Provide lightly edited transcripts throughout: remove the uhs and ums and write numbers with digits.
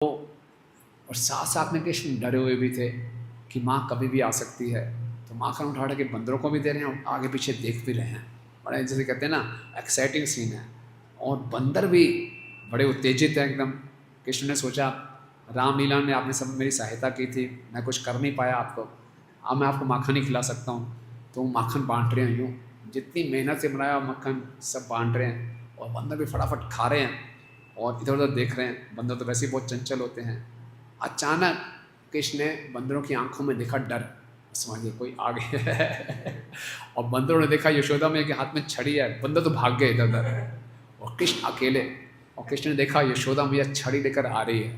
और साथ साथ में कृष्ण डरे हुए भी थे कि माँ कभी भी आ सकती है। तो माखन उठा उठा के बंदरों को भी दे रहे हैं और आगे पीछे देख भी रहे हैं। बड़े जैसे कहते हैं ना, एक्साइटिंग सीन है। और बंदर भी बड़े उत्तेजित हैं एकदम। कृष्ण ने सोचा, रामलीला में आपने सब मेरी सहायता की थी, मैं कुछ कर नहीं पाया आपको, अब मैं आपको माखन ही खिला सकता हूँ। तो माखन बांट रहे हैं, यूँ जितनी मेहनत से बनाया हुआ मक्खन सब बांट रहे हैं। और बंदर भी फटाफट खा रहे हैं और इधर उधर देख रहे हैं। बंदर तो वैसे ही बहुत चंचल होते हैं। अचानक कृष्ण ने बंदरों की आंखों में देखा डर, समझिए कोई आ गया है। और बंदरों ने देखा यशोदा मैया के हाथ में छड़ी है, बंदर तो भाग गए इधर उधर और कृष्ण अकेले। और कृष्ण ने देखा यशोदा मैया छड़ी लेकर आ रही है।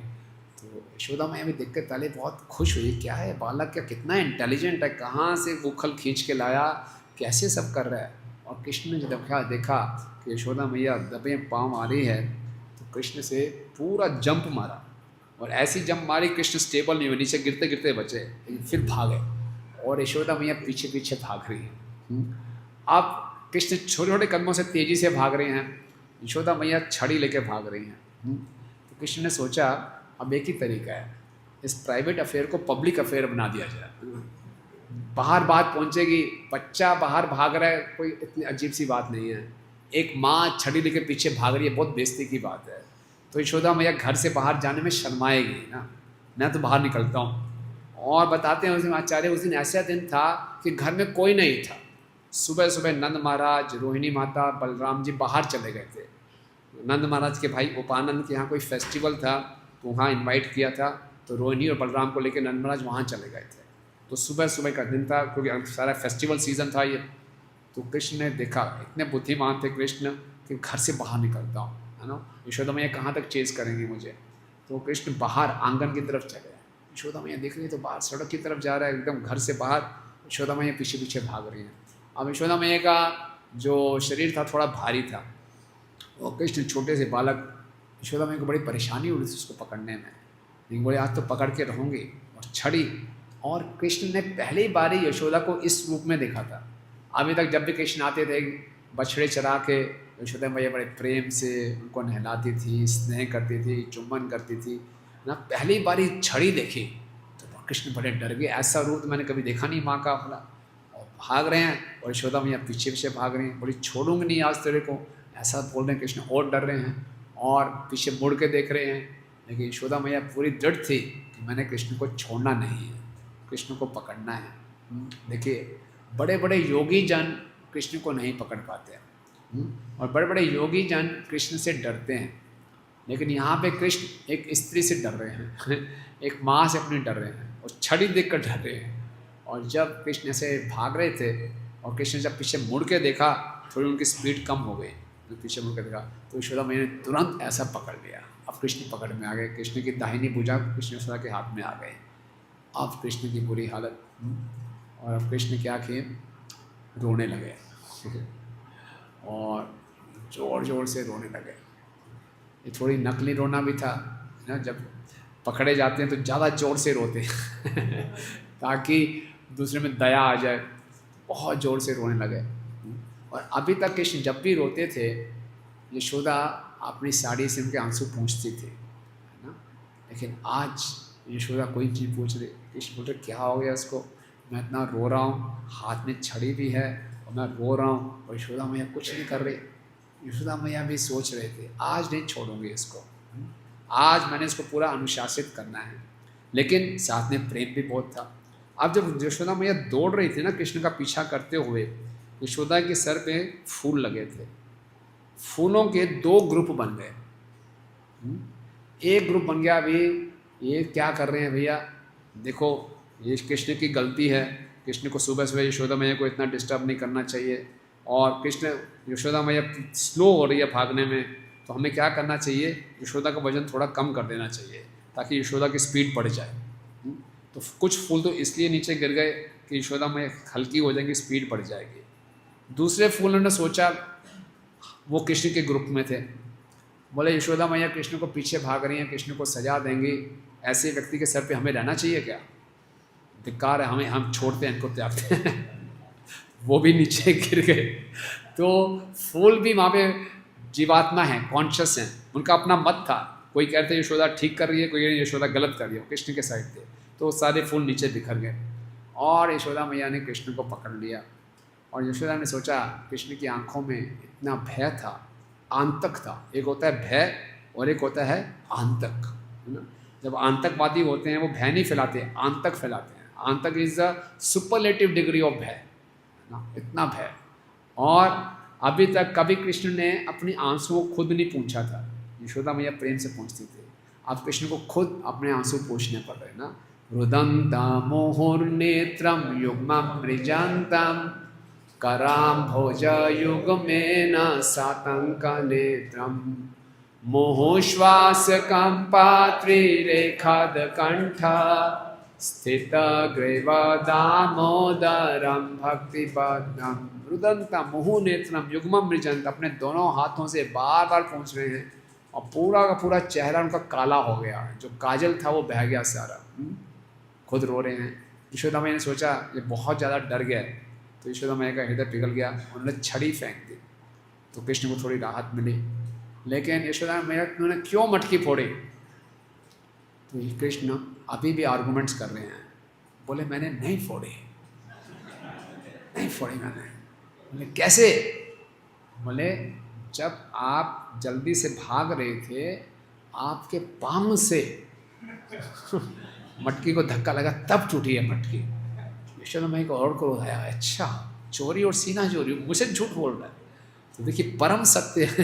तो यशोदा मैया भी देख कर पहले बहुत खुश हुई, क्या है बालक, क्या कितना इंटेलिजेंट है, कहाँ से उखल खींच के लाया, कैसे सब कर रहा है। और कृष्ण ने जब देखा कि यशोदा मैया दबे पाँव आ रही है, तो कृष्ण से पूरा जंप मारा। और ऐसी जंप मारी, कृष्ण स्टेबल नहीं हुए, नीचे गिरते गिरते बचे, लेकिन फिर भागे। और यशोदा मैया पीछे पीछे भाग रही है। अब कृष्ण छोटे छोटे कदमों से तेजी से भाग रहे हैं, यशोदा मैया छड़ी लेके भाग रही हैं। तो कृष्ण ने सोचा, अब एक ही तरीका है, इस प्राइवेट अफेयर को पब्लिक अफेयर बना दिया जाए। बाहर बात पहुंचेगी, बच्चा बाहर भाग रहा है, कोई इतनी अजीब सी बात नहीं है। एक माँ छड़ी लेके पीछे भाग रही है, बहुत बेइज्जती की बात है। तो यशोदा मैया घर से बाहर जाने में शर्माएगी ना, मैं तो बाहर निकलता हूँ। और बताते हैं उस दिन आचार्य, उस दिन ऐसा दिन था कि घर में कोई नहीं था। सुबह सुबह नंद महाराज, रोहिणी माता, बलराम जी बाहर चले गए थे। नंद महाराज के भाई उपानंद के यहाँ कोई फेस्टिवल था, तो वहाँ इनवाइट किया था। तो रोहिणी और बलराम को लेकर नंद महाराज वहाँ चले गए थे। तो सुबह सुबह का दिन था, क्योंकि सारा फेस्टिवल सीजन था ये। तो कृष्ण ने देखा, इतने बुद्धिमान थे कृष्ण कि घर से बाहर निकलता हूँ, है ना, यशोदा मैया कहाँ तक चेस करेंगी मुझे। तो कृष्ण बाहर आंगन की तरफ चले। यशोदा मैया देख रही तो बाहर सड़क की तरफ जा रहा है, एकदम घर से बाहर। यशोदा मैया पीछे पीछे भाग रही हैं। अब यशोदा मैया का जो शरीर था थोड़ा भारी था, और कृष्ण छोटे से बालक, यशोदा मैया को बड़ी परेशानी हो रही थी उसको पकड़ने में। लेकिन बोले आज तो पकड़ के रहूँगी, और छड़ी। और कृष्ण ने पहली बार यशोदा को इस रूप में देखा था। अभी तक जब भी कृष्ण आते थे, बछड़े चरा के यशोदा मैया बड़े प्रेम से उनको नहलाती थी, स्नेह करती थी, चुम्बन करती थी ना। पहली बारी छड़ी देखी तो कृष्ण बड़े डर गए, ऐसा रूप मैंने कभी देखा नहीं माँ का अपना। और भाग रहे हैं, और यशोदा मैया पीछे पीछे भाग रही हैं, बोली छोड़ूंगी नहीं आज तेरे को, ऐसा बोल रहे हैं कृष्ण। और डर रहे हैं और पीछे मुड़ के देख रहे हैं। लेकिन यशोदा मैया पूरी दृढ़ थी कि मैंने कृष्ण को छोड़ना नहीं है, कृष्ण को पकड़ना है। देखिए, बड़े बड़े योगी जन कृष्ण को नहीं पकड़ पाते हैं, और बड़े बड़े योगी जन कृष्ण से डरते हैं। लेकिन यहाँ पे कृष्ण एक स्त्री से डर रहे हैं, एक माँ से अपने डर रहे हैं, और छड़ी देखकर डर रहे हैं। और जब कृष्ण ऐसे भाग रहे थे, और कृष्ण जब पीछे मुड़ के देखा, थोड़ी उनकी स्पीड कम हो गई, तो पीछे मुड़ के देखा तो यशोदा मैया ने तुरंत ऐसा पकड़ लिया। अब कृष्ण पकड़ में आ गए, कृष्ण की दाहिनी भुजा कृष्ण यशोदा के हाथ में आ गए। अब कृष्ण की बुरी हालत। और अब कृष्ण क्या किए, रोने लगे, और ज़ोर ज़ोर से रोने लगे। ये थोड़ी नकली रोना भी था ना, जब पकड़े जाते हैं तो ज़्यादा ज़ोर से रोते हैं ताकि दूसरे में दया आ जाए। बहुत ज़ोर से रोने लगे। और अभी तक कृष्ण जब भी रोते थे, यशोदा अपनी साड़ी से उनके आंसू पूंछती थी, है ना। लेकिन आज यशोदा कोई चीज़ पूछ रही, कृष्ण बोल रहे क्या हो गया इसको, मैं इतना रो रहा हूँ, हाथ में छड़ी भी है और मैं रो रहा हूँ, और यशोदा मैया कुछ नहीं कर रही। यशोदा मैया भी सोच रहे थे, आज नहीं छोड़ूंगी इसको, आज मैंने इसको पूरा अनुशासित करना है। लेकिन साथ में प्रेम भी बहुत था। अब जब यशोदा मैया दौड़ रही थी ना कृष्ण का पीछा करते हुए, यशोदा के सर पे फूल लगे थे। फूलों के दो ग्रुप बन गए। एक ग्रुप बन गया, अभी ये क्या कर रहे हैं भैया, देखो ये कृष्ण की गलती है, कृष्ण को सुबह सुबह यशोदा मैया को इतना डिस्टर्ब नहीं करना चाहिए। और कृष्ण, यशोदा मैया स्लो हो रही है भागने में, तो हमें क्या करना चाहिए, यशोदा का वजन थोड़ा कम कर देना चाहिए ताकि यशोदा की स्पीड बढ़ जाए। तो कुछ फूल तो इसलिए नीचे गिर गए कि यशोदा मैया हल्की हो जाएगी, स्पीड बढ़ जाएगी। दूसरे फूलों ने सोचा, वो कृष्ण के ग्रुप में थे, बोले यशोदा मैया कृष्ण को पीछे भाग रही हैं, कृष्ण को सजा देंगी, ऐसे व्यक्ति के सर पे हमें रहना चाहिए क्या, धिक्कार है, हमें, हम छोड़ते हैं इनको, त्यागते हैं वो भी नीचे गिर गए। तो फूल भी वहाँ पे जीवात्मा है, कॉन्शियस हैं, उनका अपना मत था। कोई कहते यशोदा ठीक कर रही है, कोई यशोदा गलत कर रही है, कृष्ण के साइड थे। तो सारे फूल नीचे बिखर गए और यशोदा मैया ने कृष्ण को पकड़ लिया। और यशोदा ने सोचा, कृष्ण की आंखों में इतना भय था, आंतक था। एक होता है भय और एक होता है आंतक, है ना। जब आंतकवादी होते हैं वो भय नहीं फैलाते, आंतक फैलाते हैं। आंतक is the superlative degree of भय, ना, इतना भय। और अभी तक कभी कृष्ण ने अपनी आंसुओं को खुद नहीं पूछा था, यशोदा मैया प्रेम से पूछती थी। अब कृष्ण को खुद अपने आंसू पूछने पड़ रहे ना। रुदंता मोहुर्नेत्रम युग्मं मृजान्तं करां भोज युग्मेन सातंक नेत्रम मोहोश्वास कंपात्रिरेखाद कंठा स्थित ग्रीव दामोदरम भक्तिपदम। रुदंता मुहु नेत्रम युग्मम मृजंत, अपने दोनों हाथों से बार बार पूछ रहे हैं और पूरा का पूरा चेहरा उनका काला हो गया, जो काजल था वो बह गया सारा। खुद रो रहे हैं। यशोदा मैया ने सोचा ये बहुत ज़्यादा डर गया है, तो यशोदा मैया का हृदय पिघल गया, उन्होंने छड़ी फेंक दी। तो कृष्ण को थोड़ी राहत मिली। लेकिन यशोदा मैया उन्होंने क्यों मटकी फोड़ी? तो कृष्ण अभी भी आर्गूमेंट्स कर रहे हैं। बोले मैंने नहीं फोड़ी, नहीं फोड़ी मैंने। बोले कैसे? बोले जब आप जल्दी से भाग रहे थे, आपके पाम से मटकी को धक्का लगा, तब टूटी है मटकी। यशोदा मैया को और को आया, अच्छा चोरी और सीना चोरी, मुझे झूठ बोल रहा है। तो देखिए परम सत्य है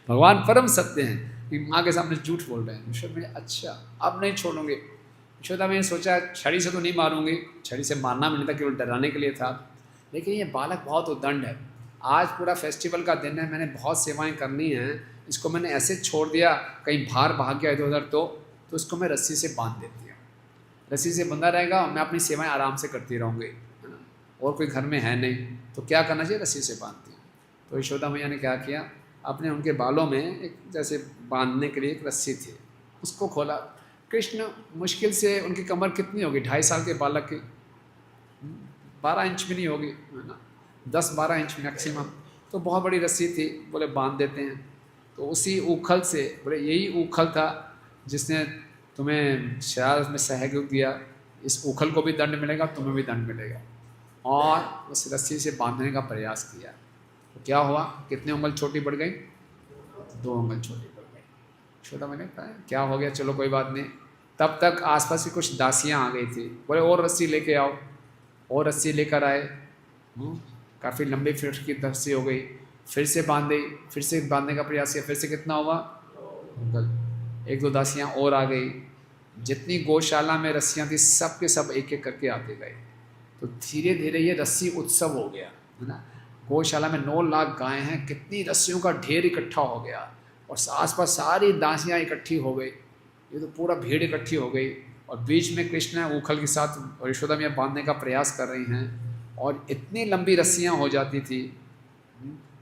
भगवान परम सत्य हैं कि माँ के सामने झूठ बोल रहे हैं। यशोदा मैया अच्छा अब नहीं छोड़ूंगे। यशोदा मैया ने सोचा छड़ी से तो नहीं मारूंगी, छड़ी से मारना भी नहीं था, केवल डराने के लिए था। लेकिन ये बालक बहुत उद्दंड है, आज पूरा फेस्टिवल का दिन है, मैंने बहुत सेवाएं करनी हैं, इसको मैंने ऐसे छोड़ दिया, कहीं बाहर भाग गया इधर उधर तो इसको मैं रस्सी से बांध देती हूँ। रस्सी से बंधा रहेगा, मैं अपनी सेवाएं आराम से करती रहूँगी, है ना। और कोई घर में है नहीं तो क्या करना चाहिए, रस्सी से बांधती हूँ। तो यशोदा मैया ने क्या किया, अपने उनके बालों में एक जैसे बांधने के लिए एक रस्सी थी, उसको खोला। कृष्ण मुश्किल से, उनकी कमर कितनी होगी, 2.5 साल के बालक की, 12 इंच भी नहीं होगी, है ना, 10-12 इंच मैक्सिमम। तो बहुत बड़ी रस्सी थी। बोले बांध देते हैं। तो उसी उखल से, बोले यही उखल था जिसने तुम्हें शरारत में सहयोग दिया, इस उखल को भी दंड मिलेगा, तुम्हें भी दंड मिलेगा। और उस रस्सी से बांधने का प्रयास किया। तो क्या हुआ, कितने उंगल छोटी बढ़ गई, 2 उंगल छोटी बढ़ गई। छोटा मैंने कहा क्या हो गया, चलो कोई बात नहीं। तब तक आसपास की कुछ दासियां आ गई थी। बोले और रस्सी लेके आओ, और रस्सी लेकर आए। काफ़ी लंबी फिर की रस्सी हो गई, फिर से बांधी, फिर से बांधने का प्रयास किया, फिर से कितना हुआ, 1-2 दासियां और आ गई। जितनी गौशाला में रस्सियां थी सब के सब एक एक करके आते गए। तो धीरे धीरे ये रस्सी उत्सव हो गया, है ना। गौशाला में 9 लाख गायें हैं, कितनी रस्सियों का ढेर इकट्ठा हो गया और आसपास सारी दासियां इकट्ठी हो गई। ये तो पूरा भीड़ इकट्ठी हो गई और बीच में कृष्ण उखल के साथ और यशोदा मैया बांधने का प्रयास कर रही हैं और इतनी लंबी रस्सियां हो जाती थी,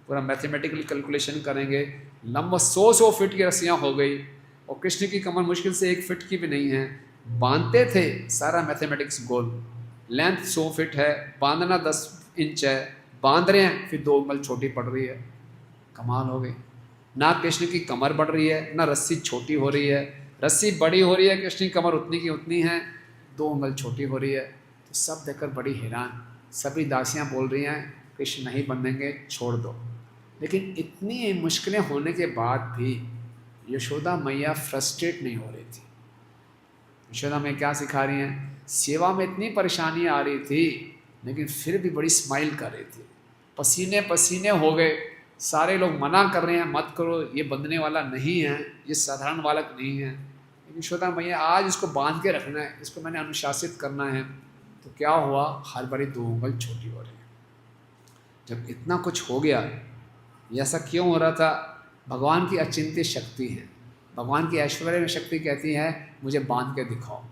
पूरा मैथमेटिकल कैलकुलेशन करेंगे, लंबा 100 फीट की रस्सियां हो गई और कृष्ण की कमर मुश्किल से 1 फीट की भी नहीं है। बांधते थे, सारा मैथमेटिक्स गोल, लेंथ 100 फीट है, बांधना 10 इंच है, बांध रहे हैं, फिर 2 उंगल छोटी पड़ रही है। कमाल हो गई। ना कृष्ण की कमर बढ़ रही है, ना रस्सी छोटी हो रही है। रस्सी बड़ी हो रही है, कृष्ण की कमर उतनी की उतनी है, 2 उंगल छोटी हो रही है। तो सब देखकर बड़ी हैरान, सभी दासियां बोल रही हैं कृष्ण नहीं बंधेंगे, छोड़ दो। लेकिन इतनी मुश्किलें होने के बाद भी यशोदा मैया फ्रस्ट्रेट नहीं हो रही थी। यशोदा मैया क्या सिखा रही हैं, सेवा में इतनी परेशानी आ रही थी लेकिन फिर भी बड़ी स्माइल कर रही थी। पसीने पसीने हो गए, सारे लोग मना कर रहे हैं मत करो, ये बंधने वाला नहीं है, ये साधारण बालक नहीं है। लेकिन यशोदा मैया आज इसको बांध के रखना है, इसको मैंने अनुशासित करना है। तो क्या हुआ, हर बारी 2 उंगल छोटी हो रही है। जब इतना कुछ हो गया, ये ऐसा क्यों हो रहा था? भगवान की अचिंत्य शक्ति है, भगवान की ऐश्वर्य में शक्ति कहती है मुझे बांध के दिखाओ।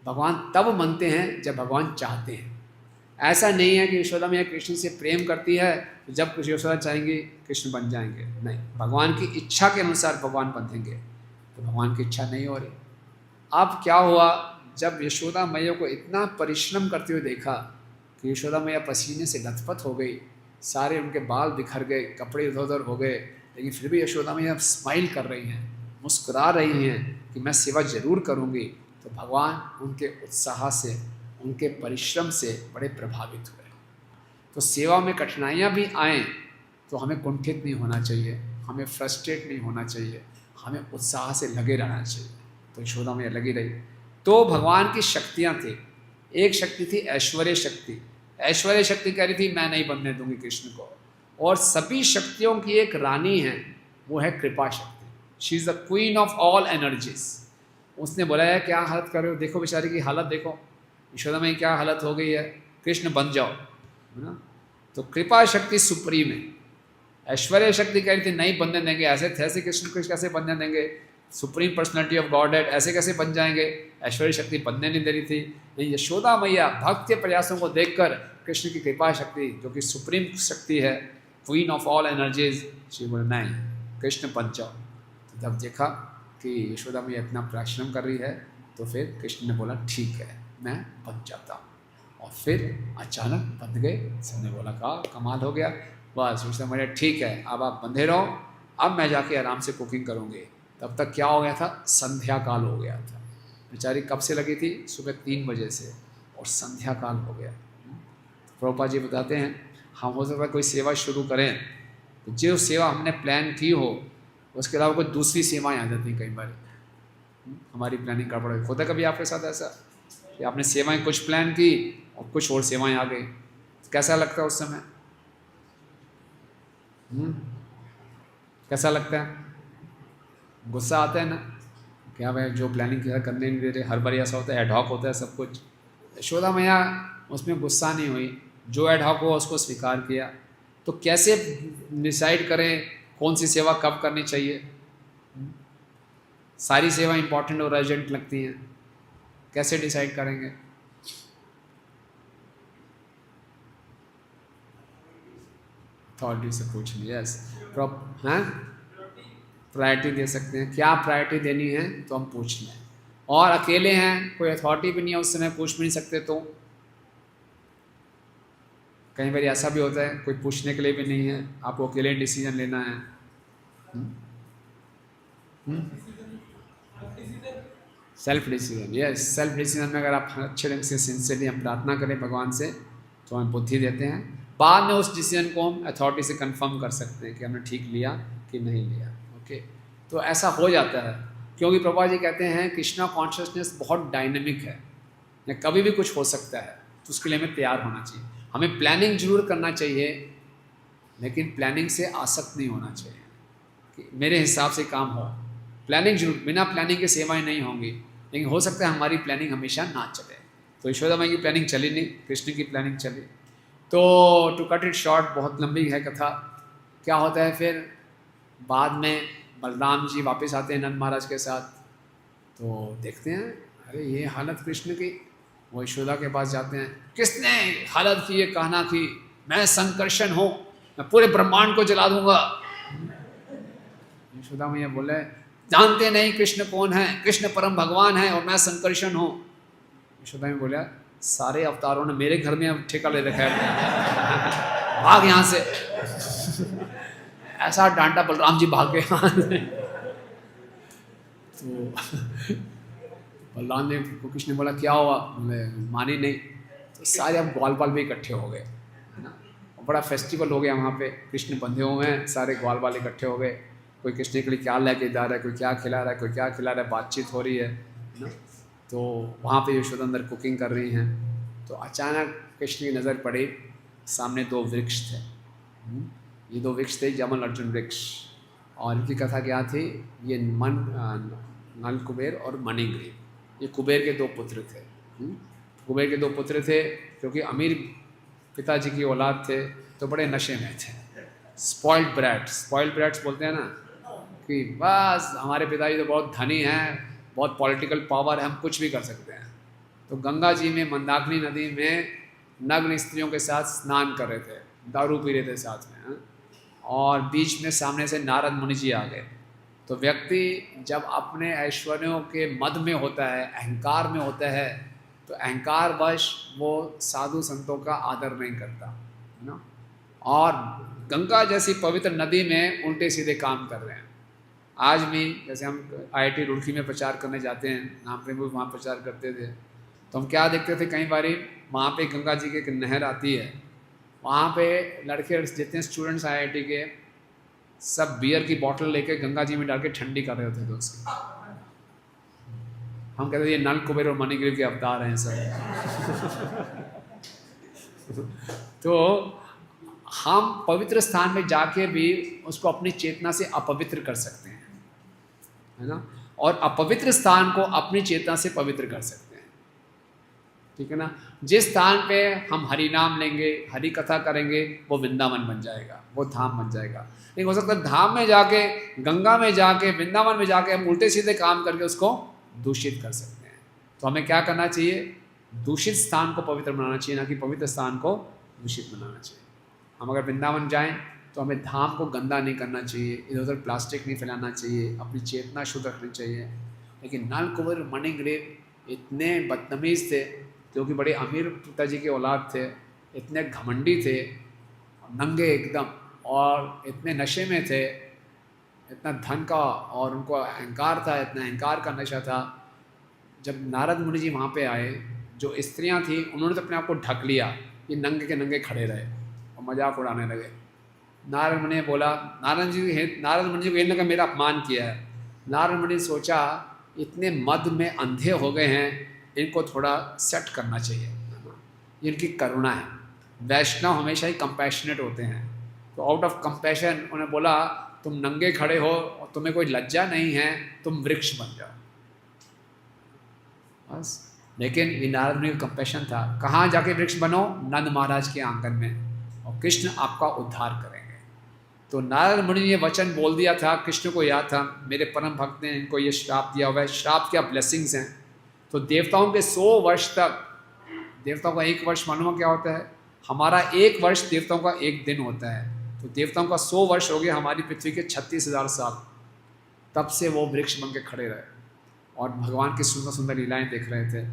भगवान तब मनते हैं जब भगवान चाहते हैं। ऐसा नहीं है कि यशोदा मैया कृष्ण से प्रेम करती है तो जब कुछ यशोदा चाहेंगे कृष्ण बन जाएंगे, नहीं, भगवान की इच्छा के अनुसार भगवान बंधेंगे। तो भगवान की इच्छा नहीं हो रही। अब क्या हुआ, जब यशोदा मैया को इतना परिश्रम करते हुए देखा कि यशोदा मैया पसीने से लथपथ हो गई, सारे उनके बाल बिखर गए, कपड़े इधर उधर हो गए, लेकिन फिर भी यशोदा मैया स्माइल कर रही हैं। मुस्कुरा रही हैं कि मैं सेवा ज़रूर करूँगी, तो भगवान उनके उत्साह से, उनके परिश्रम से बड़े प्रभावित हुए। तो सेवा में कठिनाइयाँ भी आएँ तो हमें कुंठित नहीं होना चाहिए, हमें फ्रस्ट्रेट नहीं होना चाहिए, हमें उत्साह से लगे रहना चाहिए। तो यशोदा मैया लगी रही। तो भगवान की शक्तियाँ थी। एक शक्ति थी ऐश्वर्य शक्ति। ऐश्वर्य शक्ति कह रही थी मैं नहीं बनने दूंगी कृष्ण को। और सभी शक्तियों की एक रानी है, वो है कृपा शक्ति। She is the queen of all energies. उसने बोला है क्या हालत कर रहे हो, देखो बेचारी की हालत देखो, यशोदा में क्या हालत हो गई है, कृष्ण बन जाओ, है ना। तो कृपा शक्ति सुप्रीम है। ऐश्वर्य शक्ति कह रही थी नहीं बनने देंगे, ऐसे थे ऐसे कृष्ण को कैसे बनने देंगे, supreme personality of God head ऐसे कैसे बन जाएंगे। ऐश्वर्य शक्ति बनने नहीं दे रही थी। नहीं, यशोदा मैया भक्त के प्रयासों को देखकर कृष्ण की कृपा शक्ति जो कि सुप्रीम शक्ति है, queen of all energies, she बोले नहीं कृष्ण बन जाओ। तो जब देखा कि यशोदा मैया इतना परिश्रम कर रही है तो फिर कृष्ण ने बोला ठीक है मैं बन जाता हूँ। और फिर अचानक बंध गए। सबने बोला कहा कमाल हो गया, बस यशोदा मैया ठीक है अब आप बंधे रहो, अब मैं जाके आराम से कुकिंग करूँगी। तब तक क्या हो गया था, संध्या काल हो गया था। बेचारी कब से लगी थी, सुबह 3 बजे से, और संध्या काल हो गया। प्रभुपाद जी बताते हैं हम हो सकता है कोई सेवा शुरू करें तो जो सेवा हमने प्लान की हो उसके अलावा कोई दूसरी सेवाएं आ जाती हैं कई बार, हमारी प्लानिंग गड़बड़ होता है। कभी आपके साथ ऐसा कि आपने सेवाएं कुछ प्लान की और कुछ और सेवाएं आ गई, कैसा लगता है उस समय? कैसा लगता है? गुस्सा आता है ना, क्या भाई जो प्लानिंग किया करने नहीं दे रहे। हर बार ऐसा होता है, एडहॉक होता है सब कुछ। यशोदा मैया उसमें गुस्सा नहीं हुई, जो एडहॉक हुआ उसको स्वीकार किया। तो कैसे डिसाइड करें कौन सी सेवा कब करनी चाहिए? सारी सेवा इंपॉर्टेंट और अर्जेंट लगती हैं, कैसे डिसाइड करेंगे? अथॉरिटी से पूछ लिया। यस, हैं प्रायोरिटी दे सकते हैं, क्या प्रायोरिटी देनी है तो हम पूछ लें। और अकेले हैं, कोई अथॉरिटी भी नहीं है उस समय, पूछ भी नहीं सकते, तो कई बार ऐसा भी होता है कोई पूछने के लिए भी नहीं है, आपको अकेले डिसीजन लेना है। Self decision, yes, self decision में अगर आप अच्छे ढंग से सिंसियरली हम प्रार्थना करें भगवान से तो हमें बुद्धि देते हैं। बाद में उस डिसीजन को हम अथॉरिटी से कंफर्म कर सकते हैं कि हमने ठीक लिया कि नहीं लिया। ओके, तो ऐसा हो जाता है क्योंकि प्रभुपाद जी कहते हैं कृष्णा कॉन्शियसनेस बहुत डायनेमिक है, या कभी भी कुछ हो सकता है, तो उसके लिए हमें तैयार होना चाहिए। हमें प्लानिंग जरूर करना चाहिए लेकिन प्लानिंग से आसक्त नहीं होना चाहिए कि मेरे हिसाब से काम हो। प्लानिंग जरूर, बिना प्लानिंग के सेवाएं नहीं होंगी, लेकिन हो सकता है हमारी प्लानिंग हमेशा ना चले। तो यशोदा माई की प्लानिंग चली नहीं, कृष्ण की प्लानिंग चली। तो टू कट इट शॉर्ट, बहुत लंबी है कथा। क्या होता है फिर बाद में बलराम जी वापस आते हैं नंद महाराज के साथ, तो देखते हैं अरे ये हालत कृष्ण की। वो यशोदा के पास जाते हैं, किसने हालत की, ये कहना कि मैं संकर्षण हूँ, मैं पूरे ब्रह्मांड को जला दूंगा। यशोदा मैया बोले जानते नहीं कृष्ण कौन है, कृष्ण परम भगवान है और मैं संकर्षण हूँ। यशोदा में बोला सारे अवतारों ने मेरे घर में ठेका ले रखा है, भाग यहाँ से। ऐसा डांटा बलराम जी भाग गए। तो बलराम ने कृष्ण ने बोला क्या हुआ, मानी नहीं। तो सारे अब ग्वाल बाल भी इकट्ठे हो गए, है ना। बड़ा फेस्टिवल हो गया वहाँ पे, कृष्ण बंधे हुए हैं, सारे ग्वाल बाल इकट्ठे हो गए। कोई कृष्ण के लिए क्या लेके जा रहा है, कोई क्या खिला रहा है, कोई क्या खिला रहा है, बातचीत हो रही है ना। तो वहाँ पे यशोदा अंदर कुकिंग कर रही हैं। तो अचानक कृष्ण की नज़र पड़ी, सामने 2 वृक्ष थे। ये 2 वृक्ष थे जमल अर्जुन वृक्ष। और इनकी कथा क्या थी, ये नल कुबेर और मणिग्रीव, ये कुबेर के 2 पुत्र थे। कुबेर के 2 पुत्र थे क्योंकि अमीर पिताजी की औलाद थे, तो बड़े नशे में थे। स्पॉइल्ड ब्रैट्स बोलते हैं ना, कि बस हमारे पिताजी तो बहुत धनी हैं, बहुत पॉलिटिकल पावर है, हम कुछ भी कर सकते हैं। तो गंगा जी में मंदाकिनी नदी में नग्न स्त्रियों के साथ स्नान कर रहे थे, दारू पी रहे थे साथ में, और बीच में सामने से नारद मुनि जी आ गए। तो व्यक्ति जब अपने ऐश्वर्यों के मद में होता है, अहंकार में होता है, तो अहंकारवश वो साधु संतों का आदर नहीं करता, है ना। और गंगा जैसी पवित्र नदी में उल्टे सीधे काम कर रहे हैं। आज भी जैसे हम IIT रुड़की में प्रचार करने जाते हैं, यहाँ पे भी वहाँ प्रचार करते थे, तो हम क्या देखते थे, कई बारी वहाँ पे गंगा जी की एक नहर आती है, वहाँ पे लड़के जितने स्टूडेंट्स IIT के सब बियर की बोतल लेके गंगा जी में डाल के ठंडी कर रहे होते थे उसकी। हम कहते थे ये नल कुबेर और मणिग्रीव के अवतार हैं सब। तो हम पवित्र स्थान में जाके भी उसको अपनी चेतना से अपवित्र कर सकते हैं, है ना, और अपवित्र स्थान को अपनी चेतना से पवित्र कर सकते हैं, ठीक है ना। जिस स्थान पे हम हरि नाम लेंगे, हरि कथा करेंगे, वो वृंदावन बन जाएगा, वो धाम बन जाएगा। लेकिन हो सकता है धाम में जाके, गंगा में जाके, वृंदावन में जाके हम उल्टे सीधे काम करके उसको दूषित कर सकते हैं। तो हमें क्या करना चाहिए, दूषित स्थान को पवित्र बनाना चाहिए, ना कि पवित्र स्थान को दूषित बनाना चाहिए। हम अगर वृंदावन जाएं तो हमें धाम को गंदा नहीं करना चाहिए, इधर उधर प्लास्टिक नहीं फैलाना चाहिए, अपनी चेतना शुद्ध रखनी चाहिए। लेकिन नल कुबेर मणिग्रीव इतने बदतमीज़ थे, क्योंकि बड़े अमीर पिताजी के औलाद थे, इतने घमंडी थे, नंगे एकदम, और इतने नशे में थे, इतना धन का और उनको अहंकार था, इतना अहंकार का नशा था। जब नारद मुनि जी वहाँ पे आए, जो स्त्रियाँ थी उन्होंने तो अपने आप को ढक लिया, ये नंगे के नंगे खड़े रहे और मजाक उड़ाने लगे। नारद मुनि ने बोला, नारद मुनि जी को ये लगा मेरा अपमान किया है। नारद मुनि ने सोचा इतने मद में अंधे हो गए हैं, इनको थोड़ा सेट करना चाहिए, ये इनकी करुणा है। वैष्णव हमेशा ही कंपैशनेट होते हैं, तो आउट ऑफ कंपैशन उन्होंने बोला तुम नंगे खड़े हो और तुम्हें कोई लज्जा नहीं है, तुम वृक्ष बन जाओ बस। लेकिन ये नारद मुनि का कंपैशन था। कहाँ जाके वृक्ष बनो, नंद महाराज के आंगन में, और कृष्ण आपका उद्धार करेंगे। तो नारद मुनि ने ये वचन बोल दिया था, कृष्ण को याद था मेरे परम भक्त ने इनको ये श्राप दिया हुआ है। श्राप क्या ब्लेसिंग्स हैं। तो देवताओं के 100 वर्ष तक, देवताओं का 1 वर्ष मालूम क्या होता है, हमारा 1 वर्ष देवताओं का 1 दिन होता है। तो देवताओं का 100 वर्ष हो गया, हमारी पृथ्वी के 36,000 साल। तब से वो वृक्ष बन के खड़े रहे और भगवान की सुंदर सुंदर लीलाएं देख रहे थे।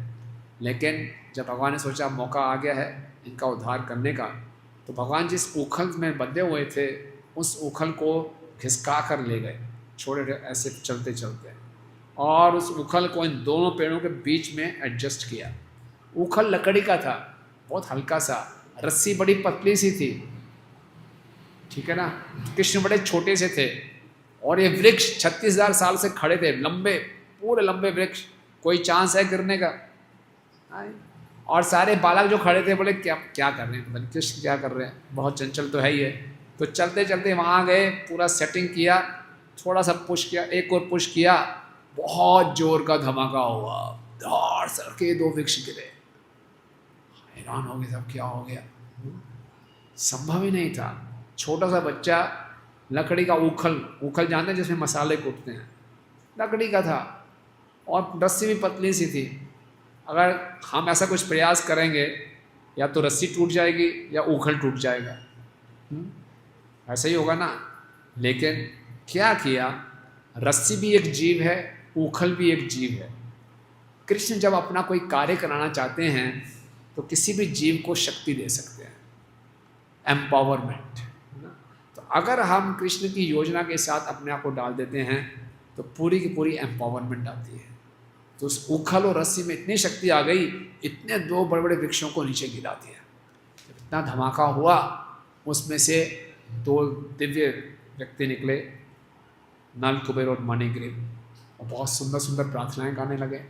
लेकिन जब भगवान ने सोचा मौका आ गया है इनका उद्धार करने का, तो भगवान जिस उखल में बंधे हुए थे उस उखल को घिसका कर ले गए, छोड़े ऐसे चलते चलते, और उस उखल को इन दोनों पेड़ों के बीच में एडजस्ट किया। उखल लकड़ी का था, बहुत हल्का सा, रस्सी बड़ी पतली सी थी, ठीक है ना। कृष्ण बड़े छोटे से थे और ये वृक्ष 36,000 साल से खड़े थे, लंबे, पूरे लंबे वृक्ष, कोई चांस है गिरने का। और सारे बालक जो खड़े थे बोले क्या क्या कर रहे हैं, पता नहीं कृष्ण क्या कर रहे हैं, बहुत चंचल तो है ही है। तो चलते चलते वहाँ गए, पूरा सेटिंग किया, थोड़ा सा पुश किया, एक और पुश किया, बहुत जोर का धमाका हुआ, धाड़ सड़के 2 वृक्ष गिरे। हैरान हो गए सब, क्या हो गया, संभव ही नहीं था। छोटा सा बच्चा, लकड़ी का उखल जानते हैं जिसमें मसाले कूटते हैं, लकड़ी का था और रस्सी भी पतली सी थी। अगर हम ऐसा कुछ प्रयास करेंगे या तो रस्सी टूट जाएगी या उखल टूट जाएगा, ऐसा ही होगा ना। लेकिन क्या किया, रस्सी भी एक जीव है, उखल भी एक जीव है। कृष्ण जब अपना कोई कार्य कराना चाहते हैं तो किसी भी जीव को शक्ति दे सकते हैं, एम्पावरमेंट। तो अगर हम कृष्ण की योजना के साथ अपने आप को डाल देते हैं तो पूरी की पूरी एम्पावरमेंट आती है। तो उस उखल और रस्सी में इतनी शक्ति आ गई, इतने 2 बड़े बड़े वृक्षों को नीचे गिरा दिया। जब इतना धमाका हुआ, उसमें से 2 दिव्य व्यक्ति निकले, नल कुबेर और मणिग्रीव, और बहुत सुंदर सुंदर प्रार्थनाएं गाने लगे।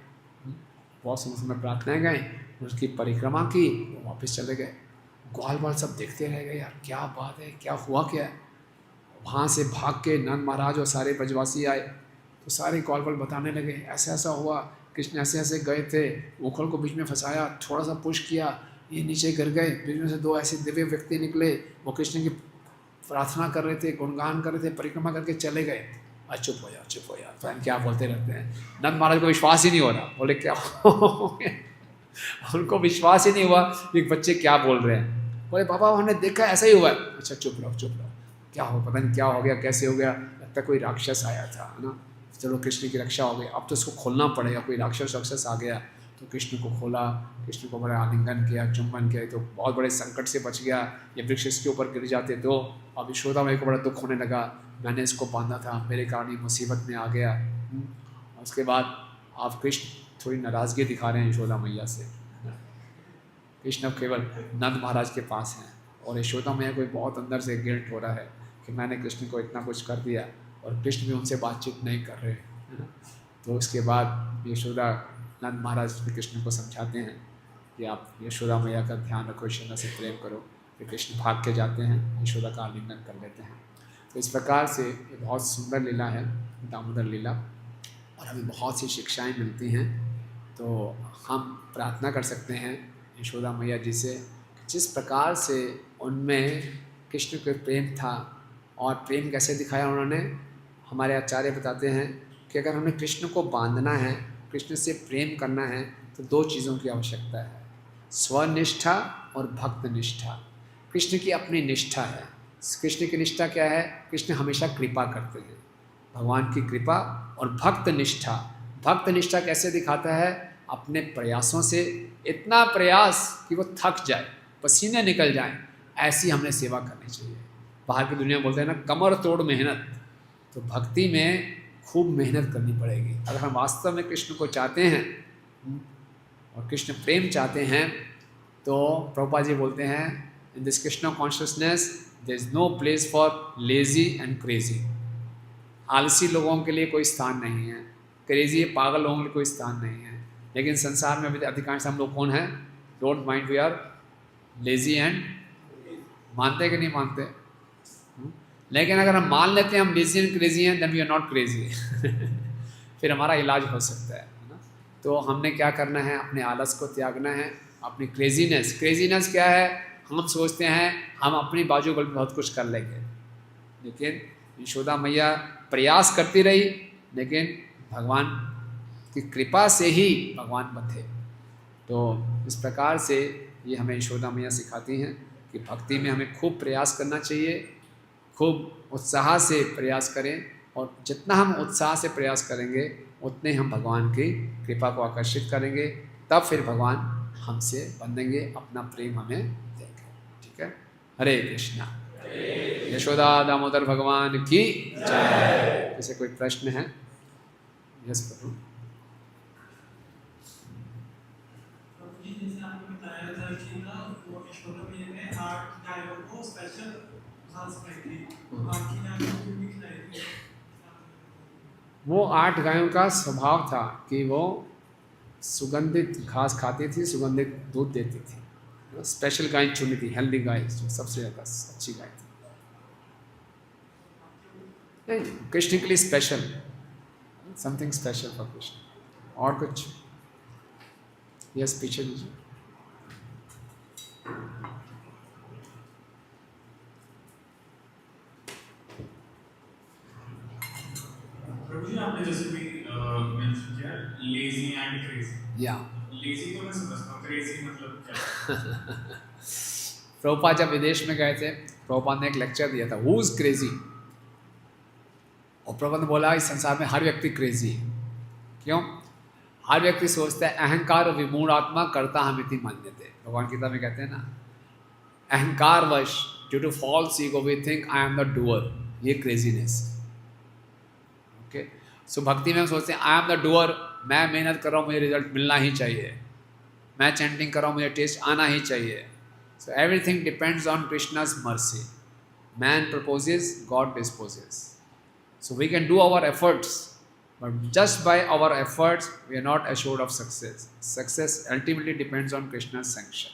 बहुत सुंदर सुंदर प्रार्थनाएं गाएं, उसकी परिक्रमा की, वो वापस चले गए। ग्वाल बाल सब देखते रह गए, यार क्या बात है, क्या हुआ क्या है। वहाँ से भाग के नंद महाराज और सारे ब्रजवासी आए, तो सारे ग्वाल बाल बताने लगे ऐसा ऐसा हुआ, कृष्ण ऐसे ऐसे गए थे, उखल को बीच में फंसाया, थोड़ा सा पुश किया, ये नीचे गिर गए, बीच में से 2 ऐसे दिव्य व्यक्ति निकले, वो कृष्ण की प्रार्थना कर रहे थे, गुणगान कर रहे थे, परिक्रमा करके चले गए। चुप हो जाओ, चुप हो जाओ, तो क्या बोलते रहते हैं। नंद महाराज को विश्वास ही नहीं हो रहा, बोले क्या उनको विश्वास ही नहीं हुआ कि बच्चे क्या बोल रहे हैं। बोले बाबा हमने देखा ऐसा ही हुआ है। अच्छा चुप रहो चुप रहो, क्या हो, पता नहीं क्या हो गया, कैसे हो गया, लगता कोई राक्षस आया था, है ना। चलो कृष्ण की रक्षा हो गई, अब तो इसको खोलना पड़ेगा, कोई राक्षस आ गया। तो कृष्ण को खोला, कृष्ण को बड़ा आलिंगन किया, चुंबन किया, तो बहुत बड़े संकट से बच गया। ये वृक्ष इसके ऊपर गिर जाते तो अब यशोदा मैया को बड़ा दुख होने लगा, मैंने इसको बांधा था, मेरे कारण ये मुसीबत में आ गया। उसके बाद आप कृष्ण थोड़ी नाराज़गी दिखा रहे हैं यशोदा मैया से। कृष्ण अब केवल नंद महाराज के पास हैं और यशोदा मैया को बहुत अंदर से गिल्ट हो रहा है कि मैंने कृष्ण को इतना कुछ कर दिया और कृष्ण भी उनसे बातचीत नहीं कर रहे, है ना। तो उसके बाद यशोदा नंद महाराज श्री कृष्ण को समझाते हैं कि आप यशोदा मैया का ध्यान रखो, यशोदा से प्रेम करो। फिर कृष्ण भाग के जाते हैं, यशोदा का आलिंगन कर लेते हैं। तो इस प्रकार से ये बहुत सुंदर लीला है दामोदर लीला, और हमें बहुत सी शिक्षाएं मिलती हैं। तो हम प्रार्थना कर सकते हैं यशोदा मैया जी से, जिस प्रकार से उनमें कृष्ण के प्रेम था और प्रेम कैसे दिखाया उन्होंने। हमारे आचार्य बताते हैं कि अगर हमें कृष्ण को बांधना है, कृष्ण से प्रेम करना है, तो दो चीज़ों की आवश्यकता है, स्वनिष्ठा और भक्त निष्ठा। कृष्ण की अपनी निष्ठा है। कृष्ण की निष्ठा क्या है? कृष्ण हमेशा कृपा करते हैं, भगवान की कृपा। और भक्त निष्ठा, भक्त निष्ठा कैसे दिखाता है? अपने प्रयासों से, इतना प्रयास कि वो थक जाए, पसीने निकल जाए, ऐसी हमने सेवा करनी चाहिए। बाहर की दुनिया बोलते हैं ना, कमर तोड़ मेहनत। तो भक्ति में खूब मेहनत करनी पड़ेगी। अगर हम वास्तव में कृष्ण को चाहते हैं और कृष्ण प्रेम चाहते हैं, तो प्रभुपाद जी बोलते हैं, in this Krishna consciousness there is no place for lazy and crazy. आलसी लोगों के लिए कोई स्थान नहीं है, क्रेजी पागल लोगों के लिए कोई स्थान नहीं है। लेकिन संसार में अभी अधिकांश हम लोग कौन हैं? Don't mind we are lazy and, मानते कि नहीं मानते? लेकिन अगर हम मान लेते हैं हम लेजी एंड क्रेजी हैं, then we are not crazy. फिर हमारा इलाज हो सकता है ना। तो हमने क्या करना है? अपने आलस को त्यागना है, अपनी क्रेजीनेस। क्रेजीनेस क्या है? हम सोचते हैं हम अपनी बाजू बल बहुत कुछ कर लेंगे, लेकिन यशोदा मैया प्रयास करती रही, लेकिन भगवान की कृपा से ही भगवान बंधे। तो इस प्रकार से ये हमें यशोदा मैया सिखाती हैं कि भक्ति में हमें खूब प्रयास करना चाहिए, खूब उत्साह से प्रयास करें, और जितना हम उत्साह से प्रयास करेंगे उतने हम भगवान की कृपा को आकर्षित करेंगे, तब फिर भगवान हमसे बंधेंगे, अपना प्रेम हमें देंगे। ठीक है। हरे कृष्णा। यशोदा दामोदर भगवान की जय। जैसे कोई प्रश्न है? यस प्रभु। जैसे आपने बताया था कि ना वो यशोदा मैया ने 8 गायों को स्पेशल घास खिलाई थी, बाकी गायों को भी खिलाई थी। वो 8 गायों का स्वभाव था कि वो सुगंधित घास खाती थी, सुगंधित दूध देती थी। स्पेशल गाय चुनी थी, हेल्दी गाय जो सबसे ज़्यादा अच्छी गाय थी। नहीं, कृष्ण के लिए special, something special for Krishna. और कुछ? यस, पीछे दीजिए। प्रभु जी आपने जैसे भी मेंशन किया लेजी एंड क्रेजी, या लेजी तो मैं समझता हूँ, क्रेजी मतलब क्या? प्रभुपाद जब विदेश में गए थे, प्रभुपाद ने एक लेक्चर दिया था, हु इज क्रेजी। और प्रभुपाद ने बोला इस संसार में हर व्यक्ति क्रेजी है। क्यों? हर व्यक्ति सोचता है, अहंकार और विमूढ़ आत्मा करता हमिति मान्यते। भगवान गीता में कहते हैं ना, अहंकार वश, due to false ego we think I am the doer. ये क्रेजीनेस। ओके। सो भक्ति में हम सोचते हैं आई एम द डूअर, मैं मेहनत कर रहा हूँ, मुझे रिजल्ट मिलना ही चाहिए, मैं चैंटिंग कर रहा हूँ, मुझे टेस्ट आना ही चाहिए। So everything depends on Krishna's mercy. Man proposes, God disposes. So we can do our efforts, but just by our efforts we are not assured of success. Success ultimately depends on Krishna's sanction.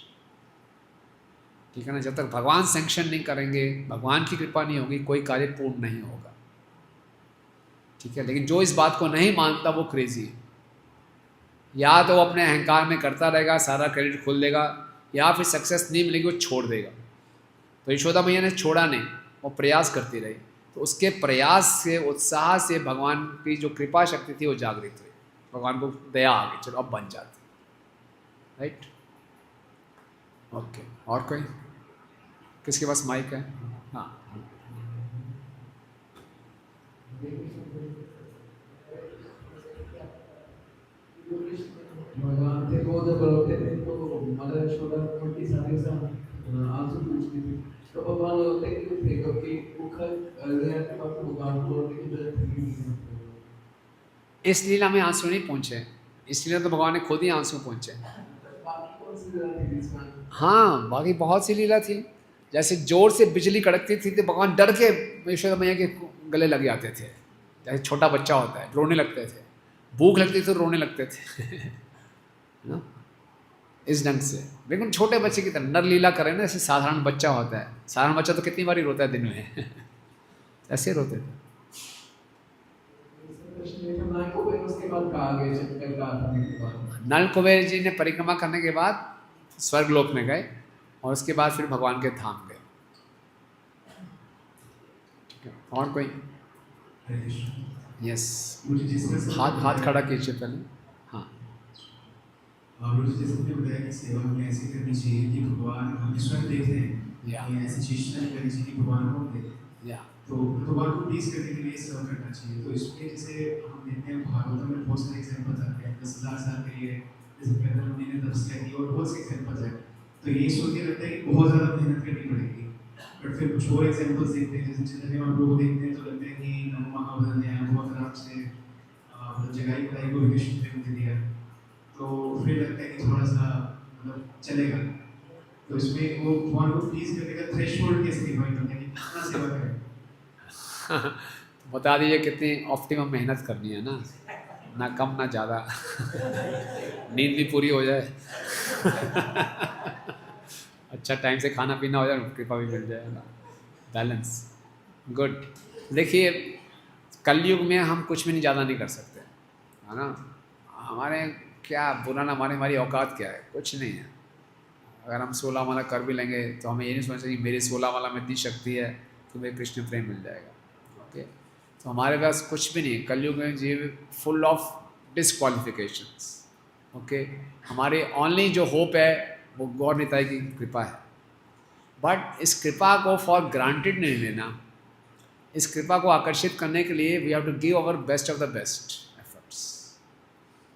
ठीक है ना। जब तक भगवान sanction नहीं करेंगे, भगवान की कृपा नहीं होगी, कोई कार्य पूर्ण नहीं होगा। ठीक है। लेकिन जो इस बात को नहीं मानता वो क्रेजी है। या तो वो अपने अहंकार में करता रहेगा, सारा क्रेडिट खोल देगा, या फिर सक्सेस नहीं मिलेगी वो छोड़ देगा। तो यशोदा मैया ने छोड़ा नहीं, वो प्रयास करती रही। तो उसके प्रयास से, उत्साह से भगवान की जो कृपा शक्ति थी वो जागृत हुई, भगवान को दया आ गई, चलो अब बन जाती। राइट। ओके। और कोई? किसके पास माइक है? हाँ। भगवान देखो जब रोते थे तो मदर यशोदा उनकी शादी से आंसू पूछती थी, तो भगवान रोते क्यों थे? क्योंकि वो हृदय के पास भगवान को रोने की जरूरत नहीं थी। इस लीला में आंसू नहीं पहुँचे, इसलिए तो भगवान ने खुद ही आंसू पहुँचे। बाकी कौन सी लीला थी इसमें? हाँ, बाकी बहुत सी लीला थी। जैसे जोर से बिजली कड़कती थी तो भगवान डर के यशोदा मैया के गले लग जाते थे। जैसे छोटा बच्चा होता है, रोने लगते थे। भूख लगती थी तो रोने लगते थे। ना, इस ढंग से। लेकिन छोटे बच्चे की तरह नर लीला करें ना, जैसे साधारण बच्चा होता है। साधारण बच्चा तो कितनी बार ही रोता है दिन में। ऐसे रोते थे। उसके बाद कहा गया चक्कर का आने के बाद नल कुबेर जी ने परिक्रमा करने के बाद स्वर्गलोक में गए और उसके बाद फिर भगवान के धाम गए। ठीक है, और कोई? यस, हाथ खड़ा कीजिए पहले। हाँ, मुझे जैसे तुमने बताया कि सेवा हमें ऐसी करनी चाहिए कि भगवान हमें स्वयं देखते हैं, या हमें ऐसी चेष्टा नहीं करनी चाहिए कि भगवान को हम देखें। या तो भगवान को प्लीज करने के लिए सेवा करना चाहिए। तो इसमें जैसे हम देखते हैं भागवत में बहुत सारे एग्जाम्पल्स आते हैं, 10,000 साल के लिए जैसे पैदल मुनि ने तपस्या की, और बहुत से एग्जाम्पल्स हैं। तो ये सोच के लगता है कि बहुत ज़्यादा मेहनत करनी पड़ेगी, बट फिर कुछ और एग्जाम्पल्स देखते हैं, जैसे चैतन्य महाप्रभु को देखते हैं तो लगता है कि नमो महावदन्य बहुत आराम से जगाई पढ़ाई को विष्णु प्रेम दे दिया, तो फिर लगता है कि थोड़ा सा मतलब चलेगा। तो इसमें वो भगवान को प्लीज करने का थ्रेशोल्ड कैसे डिफाइन करते हैं कि कितना सेवा करें? बता दीजिए कितनी ऑप्टिमम मेहनत करनी है ना कम ना ज़्यादा। नींद भी पूरी हो जाए। अच्छा टाइम से खाना पीना हो जाए, कृपा भी मिल जाए ना, बैलेंस। गुड। देखिए, कलयुग में हम कुछ भी नहीं ज़्यादा नहीं कर सकते, है ना। हमारे क्या बुरा ना माने, हमारी औकात क्या है, कुछ नहीं है। अगर हम 16 माला कर भी लेंगे तो हमें ये नहीं सोचना चाहिए कि मेरी 16 माला में इतनी शक्ति है तो मेरे कृष्ण प्रेम मिल जाएगा। ओके, तो हमारे पास कुछ भी नहीं। कलयुग में जीव फुल ऑफ डिसक्वालिफिकेशंस। ओके, हमारे ओनली जो होप है वो गौर निताई की कृपा है। बट इस कृपा को फॉर ग्रांटेड नहीं लेना। इस कृपा को आकर्षित करने के लिए we have to give our best of the best efforts.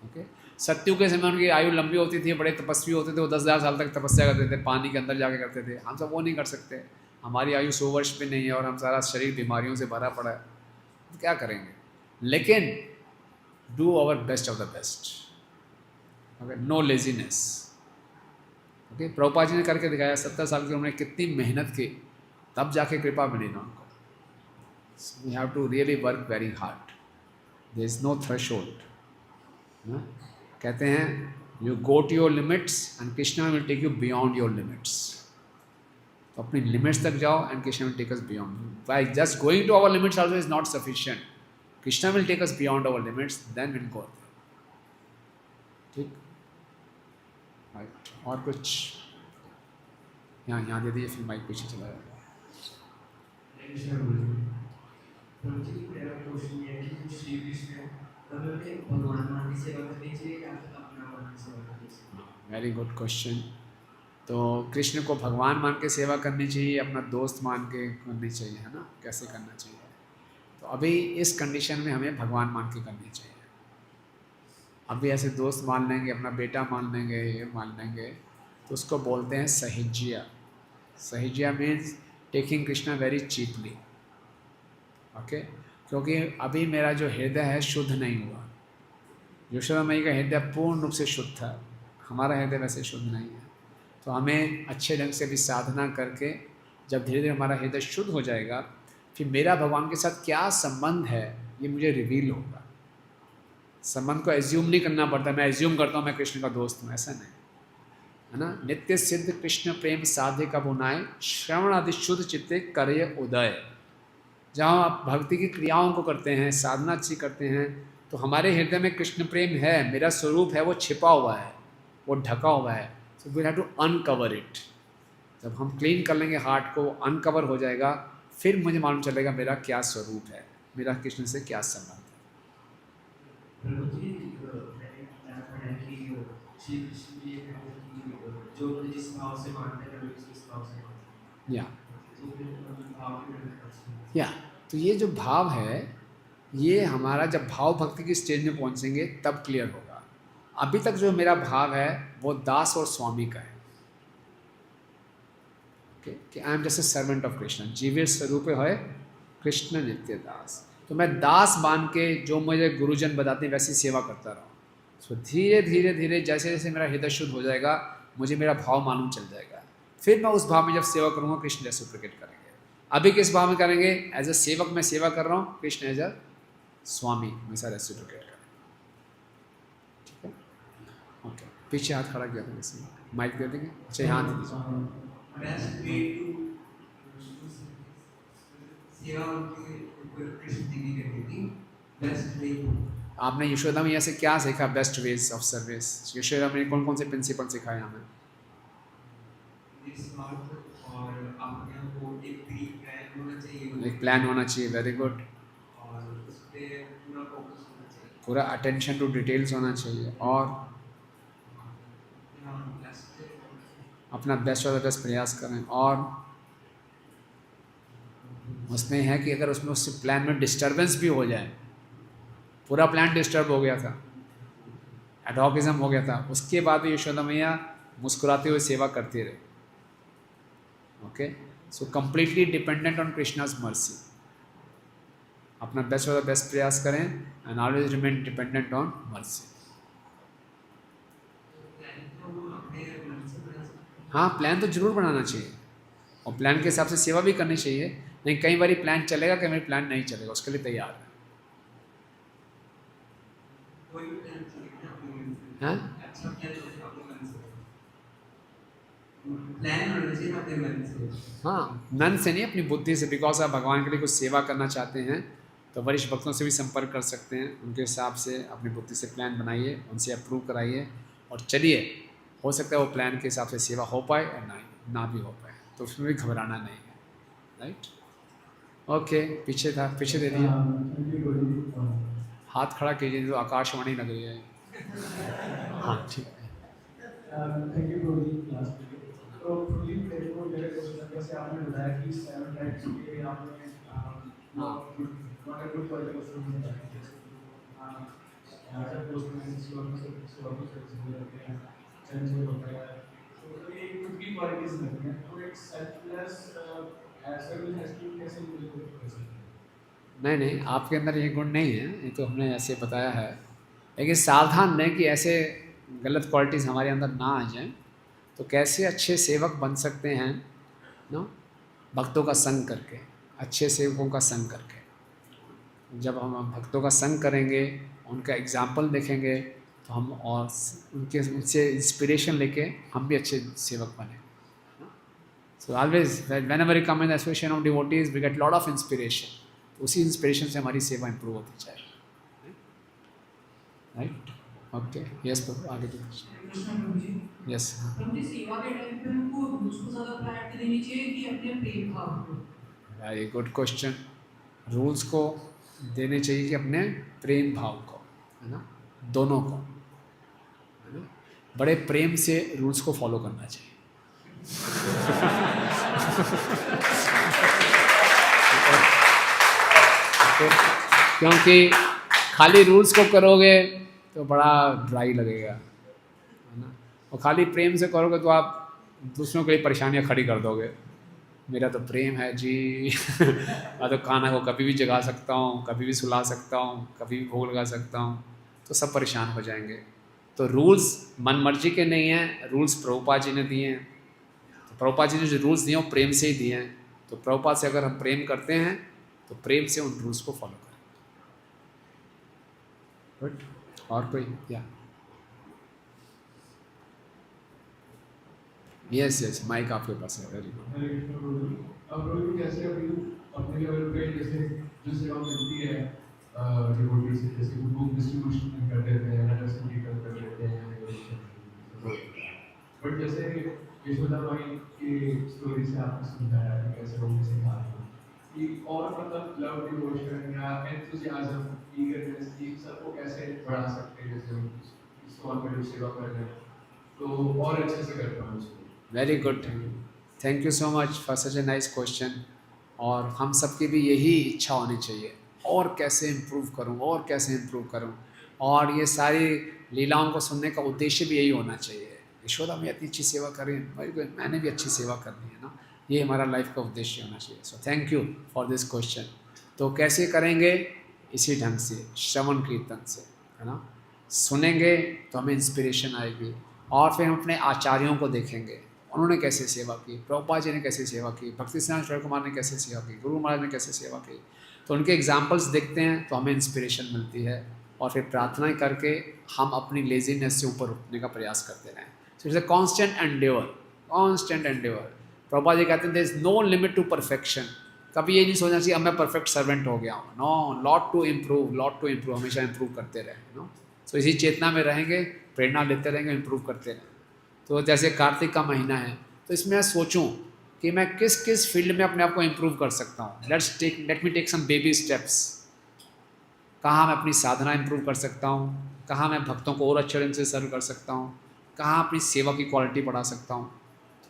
Okay, सत्युग के समय उनकी आयु लंबी होती थी, बड़े तपस्वी होते थे, वो 10,000 साल तक तपस्या करते थे, पानी के अंदर जाके करते थे। हम सब वो नहीं कर सकते। हमारी आयु 100 वर्ष भी नहीं है और हम सारा शरीर बीमारियों से भरा पड़ा है, तो क्या करेंगे। लेकिन do our best of the best. Okay, no laziness. Okay, Prabhupada ji ने करके दिखाया। 70 साल की उन्होंने कितनी मेहनत की, तब जाके कृपा मिली ना उनको। We have to really work very hard. There is no threshold. कहते हैं you go to your limits and Krishna will take you beyond your limits. तो अपनी लिमिट्स तक जाओ and Krishna will take us beyond. By just going to our limits also is not sufficient. Krishna will take us beyond our limits, then will go. ठीक, right. और कुछ यहाँ दे दीजिए, फिर माइक पीछे चला जाएगा। श्री कृष्ण भगवान मान की सेवा करनी चाहिए या फिर अपना मान की सेवा करनी चाहिए? Very good question. तो कृष्ण को भगवान मान के सेवा करनी चाहिए, अपना दोस्त मान के करनी चाहिए, है ना। कैसे करना चाहिए? तो अभी इस कंडीशन में हमें भगवान मान के करनी चाहिए। अभी ऐसे दोस्त मान लेंगे, अपना बेटा मान लेंगे, ये मान लेंगे, तो उसको बोलते हैं Sahajiya. Sahajiya means taking Krishna very cheaply. Okay, क्योंकि अभी मेरा जो हृदय है शुद्ध नहीं हुआ। यशोदा मैया का हृदय पूर्ण रूप से शुद्ध था, हमारा हृदय वैसे शुद्ध नहीं है। तो हमें अच्छे ढंग से भी साधना करके जब धीरे धीरे हमारा हृदय शुद्ध हो जाएगा, फिर मेरा भगवान के साथ क्या संबंध है ये मुझे रिवील होगा। संबंध को एज्यूम नहीं करना पड़ता। मैं एज्यूम करता हूँ मैं कृष्ण का दोस्त हूँ, ऐसा नहीं, है ना। नित्य सिद्ध कृष्ण प्रेम साधे का बुनाए, श्रवण आदि शुद्ध चित्ते करे उदय। जहाँ आप भक्ति की क्रियाओं को करते हैं, साधना अच्छी करते हैं, तो हमारे हृदय में कृष्ण प्रेम है, मेरा स्वरूप है, वो छिपा हुआ है, वो ढका हुआ है। So we have to uncover it. जब हम क्लीन कर लेंगे हार्ट को, अनकवर हो जाएगा, फिर मुझे मालूम चलेगा मेरा क्या स्वरूप है, मेरा कृष्ण से क्या संबंध है। या तो ये जो भाव है, ये हमारा जब भाव भक्ति की स्टेज में पहुंचेंगे तब क्लियर होगा। अभी तक जो मेरा भाव है वो दास और स्वामी का है, कि I am just a servant of Krishna, जीवे स्वरूप है कृष्ण नित्य दास। तो मैं दास मान के जो मुझे गुरुजन बताते हैं वैसी सेवा करता रहा। सो धीरे धीरे धीरे जैसे जैसे मेरा हृदय शुद्ध हो जाएगा, मुझे मेरा भाव मालूम चल जाएगा, फिर मैं उस भाव में जब सेवा करूँगा कृष्ण रेसिप्रोकेट करेंगे। अभी किस भाव में करेंगे? एज अ सेवक मैं सेवा कर रहा हूँ, कृष्ण एज अ स्वामी हमेशा रेसिप्रोकेट करें। ठीक है, ओके। पीछे हाथ खड़ा किया था किसी ने, माइक दे देंगे? अच्छा यहाँ दे दीजिए। Best way to सेवा उनके ऊपर कृष्ण जी की करनी थी। बेस्ट वे आपने यशोदा मैया से क्या सीखा? Best ways of service. Yashoda मैया कौन कौन से प्रिंसिपल सिखाए हमें? स्मार्ट और अपने को एक प्री प्लान होना चाहिए, एक प्लान होना चाहिए, वेरी गुड। और उस पे पूरा फोकस होना चाहिए, पूरा अटेंशन टू डिटेल्स होना चाहिए, और अपना बेस्ट और बेस्ट प्रयास करें। और उसमें है कि अगर उसमें उस प्लान में डिस्टर्बेंस भी हो जाए, पूरा प्लान डिस्टर्ब हो गया था, एडहॉकिज्म हो गया था, उसके बाद भी यशोदा मैया मुस्कुराते हुए सेवा करती रहे। Okay, so completely dependent on Krishna's mercy. अपना बेस्ट और बेस्ट प्रयास करें and always remain dependent on mercy. हाँ, प्लान तो जरूर बनाना चाहिए और प्लान के हिसाब से सेवा भी करनी चाहिए। नहीं, कई बार प्लान चलेगा, कई बार प्लान नहीं चलेगा, उसके लिए तैयार है। कोई भी प्लान चलेगा अपने मन से। हाँ, अच्छा प्लान होगा अपने मन से, प्लान होना चाहिए अपने मन से। हाँ, मन से नहीं, अपनी बुद्धि से। बिकॉज आप भगवान के लिए कुछ सेवा करना चाहते हैं तो वरिष्ठ भक्तों से भी संपर्क कर सकते हैं, उनके हिसाब से अपनी बुद्धि से प्लान बनाइए, उनसे अप्रूव कराइए और चलिए। हो सकता है वो प्लान के हिसाब से सेवा हो पाए और ना भी हो पाए, तो उसमें भी घबराना नहीं है। Right, okay. पीछे था, पीछे दे दिया। हाथ खड़ा कीजिए, तो आकाशवाणी लग रही है। हाँ, ठीक है। थैंक यू प्रभु जी। लास्ट तो प्रभु जी, मेरे को मेरे क्वेश्चन जैसे आपने बताया कि 7 टाइप्स के आपने not a good quality of जैसे पोस्टमैन सेंसर होता है, तो ये कुछ भी क्वालिटीज लगती हैं, तो एक सेल्फलेस सर्विस एस्टिट्यूड कैसे यूज कर सकते हैं? नहीं नहीं, आपके अंदर ये गुण नहीं है, ये तो हमने ऐसे बताया है। लेकिन सावधान रहें कि ऐसे गलत क्वालिटीज़ हमारे अंदर ना आ जाएं। तो कैसे अच्छे सेवक बन सकते हैं ना? भक्तों का संग करके, अच्छे सेवकों का संग करके। जब हम भक्तों का संग करेंगे, उनका एग्जाम्पल देखेंगे, तो हम और उनसे इंस्पिरेशन लेके हम भी अच्छे सेवक बने। So always whenever we come in association of devotees we get lot of inspiration. तो उसी इंस्पिरेशन से हमारी सेवा इंप्रूव होती जाए। राइट, ओके, यस प्रभु, आगे तो कृष्ण प्रभु जी, यस। प्रभु जी, सेवा के टाइम पे हमको रूल्स को ज़्यादा प्रायोरिटी देनी चाहिए कि अपने प्रेम भाव को? Very good question. रूल्स को देने चाहिए कि अपने प्रेम भाव को, है ना, दोनों को, है ना। बड़े प्रेम से रूल्स को फॉलो करना चाहिए। क्योंकि खाली रूल्स को करोगे तो बड़ा ड्राई लगेगा, है ना। और खाली प्रेम से करोगे तो आप दूसरों के लिए परेशानियां खड़ी कर दोगे। मेरा तो प्रेम है जी, मैं तो खाना को कभी भी जगा सकता हूँ, कभी भी सुला सकता हूँ, कभी भी भोग लगा सकता हूँ, तो सब परेशान हो जाएंगे। तो रूल्स मन मर्जी के नहीं हैं, रूल्स प्रभुपाद जी ने दिए हैं। तो प्रभुपाद जी ने जो रूल्स दिए वो प्रेम से ही दिए हैं। तो प्रभुपाद से अगर हम प्रेम करते हैं तो प्रेम से उन रूल्स को फॉलो करें। गुड, और कोई? या यस यस, माइक आपके पास है। Very good. अब लोग जैसे अभी अपने लेवल पे जैसे जो सेवा मिलती है डिवोटी से, जैसे बुक डिस्ट्रीब्यूशन कर देते हैं, एनएसएमडी कर देते हैं, बट जैसे यशोदा माई की स्टोरी से आपने समझाया कि कैसे लोग सिखा रहे हैं कि और मतलब लव डिवोशन या एंथुसियाज्म, ईगरनेस, इन सबको कैसे बढ़ा सकते हैं, जैसे इस फॉर्म में जो सेवा कर रहे हैं तो और अच्छे से कर पाएं उसको। Very good, thank you so much for such a nice question. और हम सबकी भी यही इच्छा होनी चाहिए, और कैसे इम्प्रूव करूं, और कैसे इम्प्रूव करूं। और ये सारी लीलाओं को सुनने का उद्देश्य भी यही होना चाहिए। यशोदा में इतनी अच्छी सेवा करें, मैंने भी अच्छी सेवा करनी है ना, ये हमारा लाइफ का उद्देश्य होना चाहिए। So thank you for this question. तो कैसे करेंगे? इसी ढंग से, श्रवण कीर्तन से, है ना। सुनेंगे तो हमें इंस्पिरेशन आएगी, और फिर हम अपने आचार्यों को देखेंगे, उन्होंने कैसे सेवा की, प्रभुपाद जी ने कैसे सेवा की, भक्ति सिद्धांत शरण कुमार ने कैसे सेवा की, गुरु महाराज ने कैसे सेवा की। तो उनके एग्जाम्पल्स देखते हैं तो हमें इंस्पिरेशन मिलती है, और फिर प्रार्थनाएं करके हम अपनी लेजीनेस से ऊपर उठने का प्रयास करते रहें। So it's a constant endeavour, constant endeavour. Prabhupada ji कहते हैं there is no limit to perfection. कभी ये नहीं सोचना चाहिए अब मैं परफेक्ट सर्वेंट हो गया हूँ। No, lot to improve, lot to improve, हमेशा इम्प्रूव करते रहें, नो। सो इसी चेतना में रहेंगे, प्रेरणा लेते रहेंगे, इम्प्रूव करते रहें। तो जैसे कार्तिक का महीना है, तो इसमें मैं सोचूं कि मैं किस किस फील्ड में अपने आप को इम्प्रूव कर सकता हूँ। Let me take some baby steps. कहाँ मैं अपनी साधना इम्प्रूव कर सकता हूँ, कहाँ मैं भक्तों को और अच्छे ढंग से सर्व कर सकता हूँ, कहाँ अपनी सेवा की क्वालिटी बढ़ा सकता हूँ।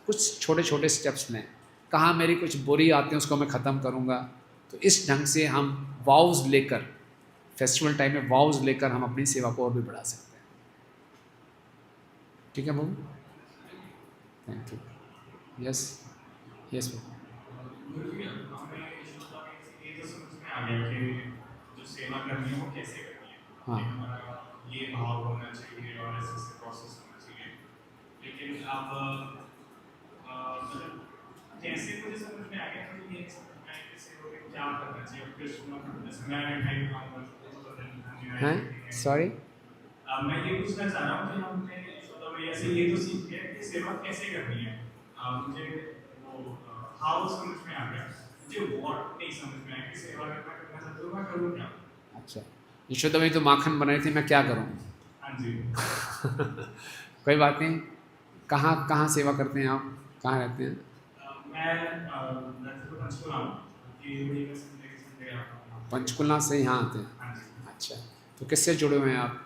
कुछ छोटे छोटे स्टेप्स लें। कहाँ मेरी कुछ बुरी आती हैं उसको मैं ख़त्म करूँगा। तो इस ढंग से हम वाउज लेकर, फेस्टिवल टाइम में वाउज लेकर हम अपनी सेवा को और भी बढ़ा सकते हैं। ठीक है बाबू, थैंक यू। यस यस बाबू। ये तो समझ में आ गया कि जो सेवा करनी है वो कैसे करनी है। हाँ। हमारा ये भाव होना चाहिए और ऐसे ऐसे प्रोसेस होना चाहिए। लेकिन अब मतलब कैसे मुझे समझ में आ गया कि ये समझ में आया कि सेवा में क्या करना चाहिए। अब कृष्ण जैसे मैं मिठाई खाऊंगा हैं, सॉरी, मैं ये पूछना चाह रहा हूँ कि हमने मतलब ऐसे ये तो सीख गया कि सेवा कैसे करनी है। मुझे वो हाउ समझ में आ गया, मुझे व्हाट नहीं समझ में आया कि सेवा करना चाहता हूँ, मैं करूँ क्या। अच्छा, यशोदा में तो माखन बना रही थी, मैं क्या करूँ। हाँ जी। कोई बात नहीं। कहाँ कहाँ सेवा करते हैं आप, कहाँ रहते हैं? मैं वैसे तो पंचकुला हूँ, कि वही मैं संडे आता हूँ। पंचकुला से यहाँ आते हैं? हाँ जी। अच्छा, तो किससे जुड़े हुए हैं आप?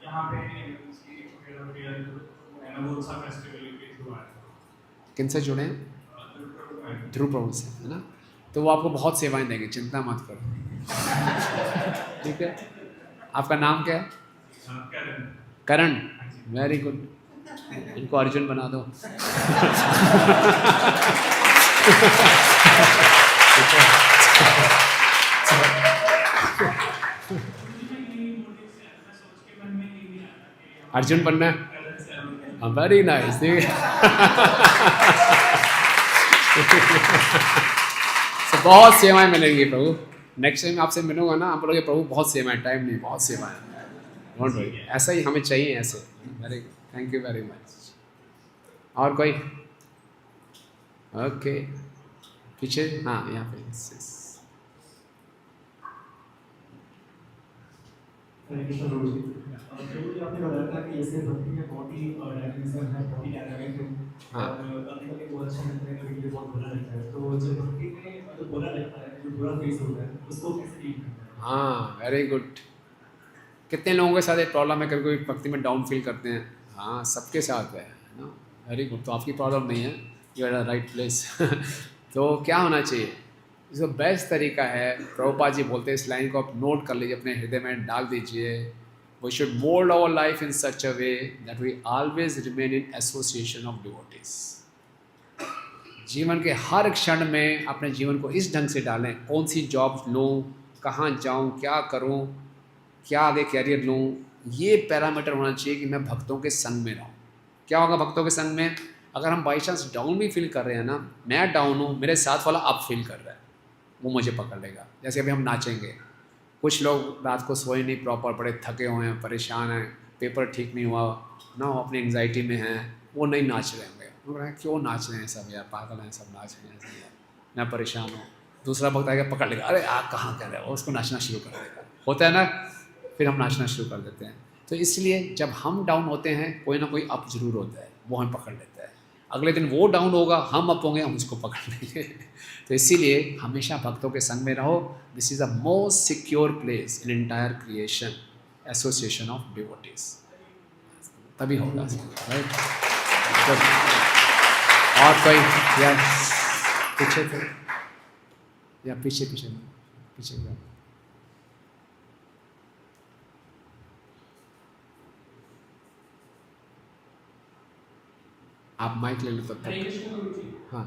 यहाँ पे नवोत्सव फेस्टिवल के थ्रू आया था। किनसे जुड़े हैं? ध्रुव प्रभु से, है ना। तो वो आपको बहुत सेवाएं देंगे, चिंता मत करो। ठीक है। आपका नाम क्या है? करण। वेरी गुड, इनको अर्जुन बना दो। अर्जुन बनना है, वेरी नाइस। बहुत सेवाएं मिलेंगी प्रभु। नेक्स्ट टाइम आपसे मिलूंगा ना, आप बोलोगे प्रभु बहुत सेवाएं, टाइम नहीं, बहुत सेवाएं। डोंट वरी, ऐसा ही हमें चाहिए, ऐसे। Very good, thank you very much. और कोई? ओके, पीछे, हाँ यहाँ पे। प्रभु जी, आपने बताया था कि जैसे भक्ति में बहुत ही डायमेंशन है, बहुत ही डायनामिक है, हाँ। और कभी-कभी बहुत अच्छा लगता है, कभी-कभी बहुत बुरा लगता है। तो जो भक्ति में जो बुरा लगता है, जो बुरा फेस होता है, उसको कैसे डील करना है? हाँ, वेरी गुड। कितने लोगों के साथ एक प्रॉब्लम है, कभी कभी भक्ति में डाउन फील करते हैं। हाँ, सबके साथ है ना। वेरी गुड, तो आपकी प्रॉब्लम नहीं है, you are the right place. तो क्या होना चाहिए? जो बेस्ट तरीका है, प्रभुपाद जी बोलते हैं, इस लाइन को आप नोट कर लीजिए, अपने हृदय में डाल दीजिए। We should mould our life in such a way that we always remain in association of devotees. जीवन के हर क्षण में अपने जीवन को इस ढंग से डालें, कौन सी जॉब लूँ, कहाँ जाऊँ, क्या करूँ, क्या आगे कैरियर लूँ, ये पैरामीटर होना चाहिए कि मैं भक्तों के संग में रहूँ। क्या होगा भक्तों के संग में? अगर हम बाई चांस डाउन भी फील कर रहे हैं ना, मैं डाउन हूँ, मेरे साथ वाला अप फील कर रहा है, वो मुझे पकड़ लेगा। जैसे अभी हम नाचेंगे, कुछ लोग रात को सोए नहीं प्रॉपर, बड़े थके हुए हैं, परेशान हैं, पेपर ठीक नहीं हुआ ना, वो अपनी एंग्जाइटी में हैं, वो नहीं नाच रहे होंगे। वो कह रहे हैं क्यों नाच रहे हैं सब यार, पागल हैं सब, नाच रहे हैं सब यार, मैं परेशान हूँ। दूसरा भक्त आएगा, पकड़ लेगा, अरे आप कहाँ कर रहे हो, उसको नाचना शुरू कर देगा। होता है ना, फिर हम नाचना शुरू कर देते हैं। तो इसलिए जब हम डाउन होते हैं, कोई ना कोई अप जरूर होता है, वो हमें पकड़ लेता है। अगले दिन वो डाउन होगा, हम अप होंगे, हम उसको पकड़ लेंगे। तो इसीलिए हमेशा भक्तों के संग में रहो। This is the most secure place in entire creation, association of devotees. तभी होगा, राइट। और कोई या पीछे थे, या पीछे पीछे पीछे आप माइक ले लो तब हरे तक। कृष्ण गुरु जी। हाँ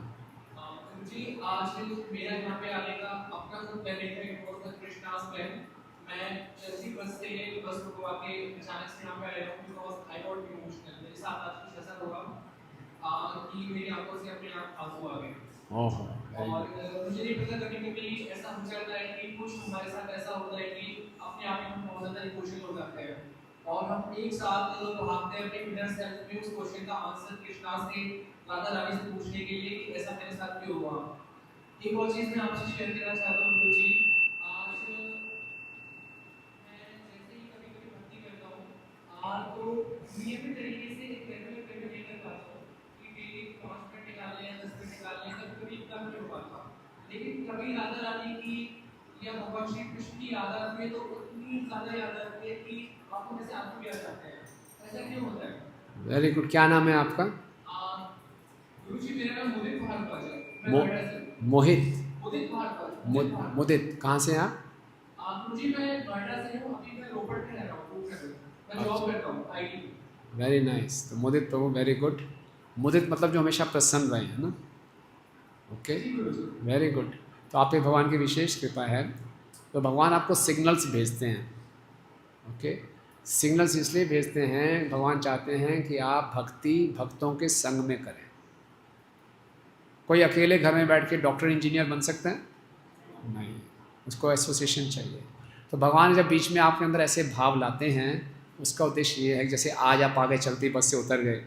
गुरु जी आज मेरा यहाँ पे आने का अपना खुद बेनिफिट और कृष्णास प्लान। मैं जैसी बस से बस रुकवा के अचानक से यहाँ पे आया हूँ बिकॉज आई गॉट इमोशनल। मेरे साथ आज कुछ ऐसा हुआ कि मेरी आंखों से अपने आप आंसू आ गए। ओह और मुझे नहीं पता कभी ऐसा हो जाता है कि कुछ हमारे साथ ऐसा होता है कि अपने आप में हम बहुत ज़्यादा इमोशनल हो जाते हैं और हम एक साथ भागते हैं अपने इनर सेल्फ में उस क्वेश्चन का आंसर कृष्णा से राधा रानी से पूछने के लिए कि ऐसा मेरे साथ क्यों हुआ। एक और चीज़ मैं आपसे शेयर करना चाहता हूँ गुरु जी। आज मैं जैसे ही कभी कभी भक्ति करता हूँ तो नियमित तरीके से रेगुलर पे नहीं कर पाता हूँ कि डेली 5 मिनट निकाल लें 10 मिनट निकाल लें कभी इतना नहीं हो पाता। लेकिन कभी राधा रानी की या भगवान श्री कृष्ण की याद आती है तो उतनी ज़्यादा याद आती है कि आंखों में से आंसू भी आ जाते हैं। ऐसा क्यों होता है? Very good. क्या नाम है आपका? गुरुजी मेरा नाम मोदित भारद्वाज है। मैं नोएडा से। मोहित। मोदित भारद्वाज। मोदित कहाँ से हैं आप? गुरुजी मैं नोएडा से हूँ। अभी मैं रोपड़ में रह रहा हूँ। मैं जॉब करता हूँ आईटी। Very nice. तो मोदित प्रभु वेरी गुड। मोदित मतलब जो हमेशा प्रसन्न रहे हैं ना। Okay very good. तो आप पे भगवान की विशेष कृपा है तो भगवान आपको सिग्नल्स भेजते हैं। ओके सिग्नल्स इसलिए भेजते हैं भगवान चाहते हैं कि आप भक्ति भक्तों के संग में करें। कोई अकेले घर में बैठ के डॉक्टर इंजीनियर बन सकता है? नहीं, उसको एसोसिएशन चाहिए। तो भगवान जब बीच में आपके अंदर ऐसे भाव लाते हैं उसका उद्देश्य ये है कि जैसे आज आप आगे चलती बस से उतर गए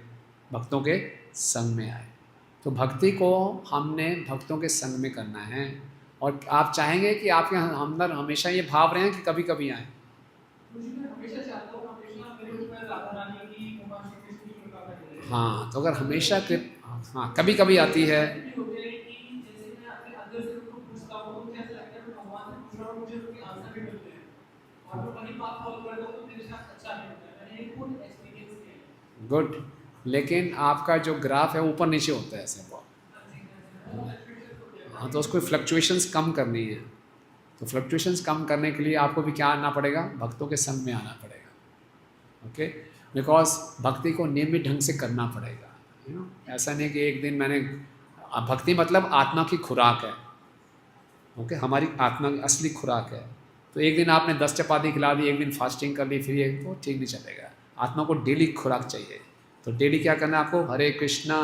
भक्तों के संग में आए। तो भक्ति को हमने भक्तों के संग में करना है और आप चाहेंगे कि आपके अंदर हमेशा ये भाव रहे कि कभी कभी आए। हाँ तो अगर हमेशा हाँ कभी कभी आती है। गुड। लेकिन आपका जो ग्राफ है ऊपर नीचे होता है ऐसे बहुत। हाँ तो उसको फ्लक्चुएशंस कम करनी है। तो फ्लक्चुएशंस कम करने के लिए आपको भी क्या आना पड़ेगा? भक्तों के संग में आना पड़ेगा। ओके बिकॉज भक्ति को नियमित ढंग से करना पड़ेगा। ऐसा नहीं कि एक दिन मैंने भक्ति मतलब आत्मा की खुराक है। ओके हमारी आत्मा की असली खुराक है। तो एक दिन आपने 10 चपाती खिला दी एक दिन फास्टिंग कर ली फिर ये तो ठीक नहीं चलेगा। आत्मा को डेली खुराक चाहिए। तो डेली क्या करना है आपको? हरे कृष्णा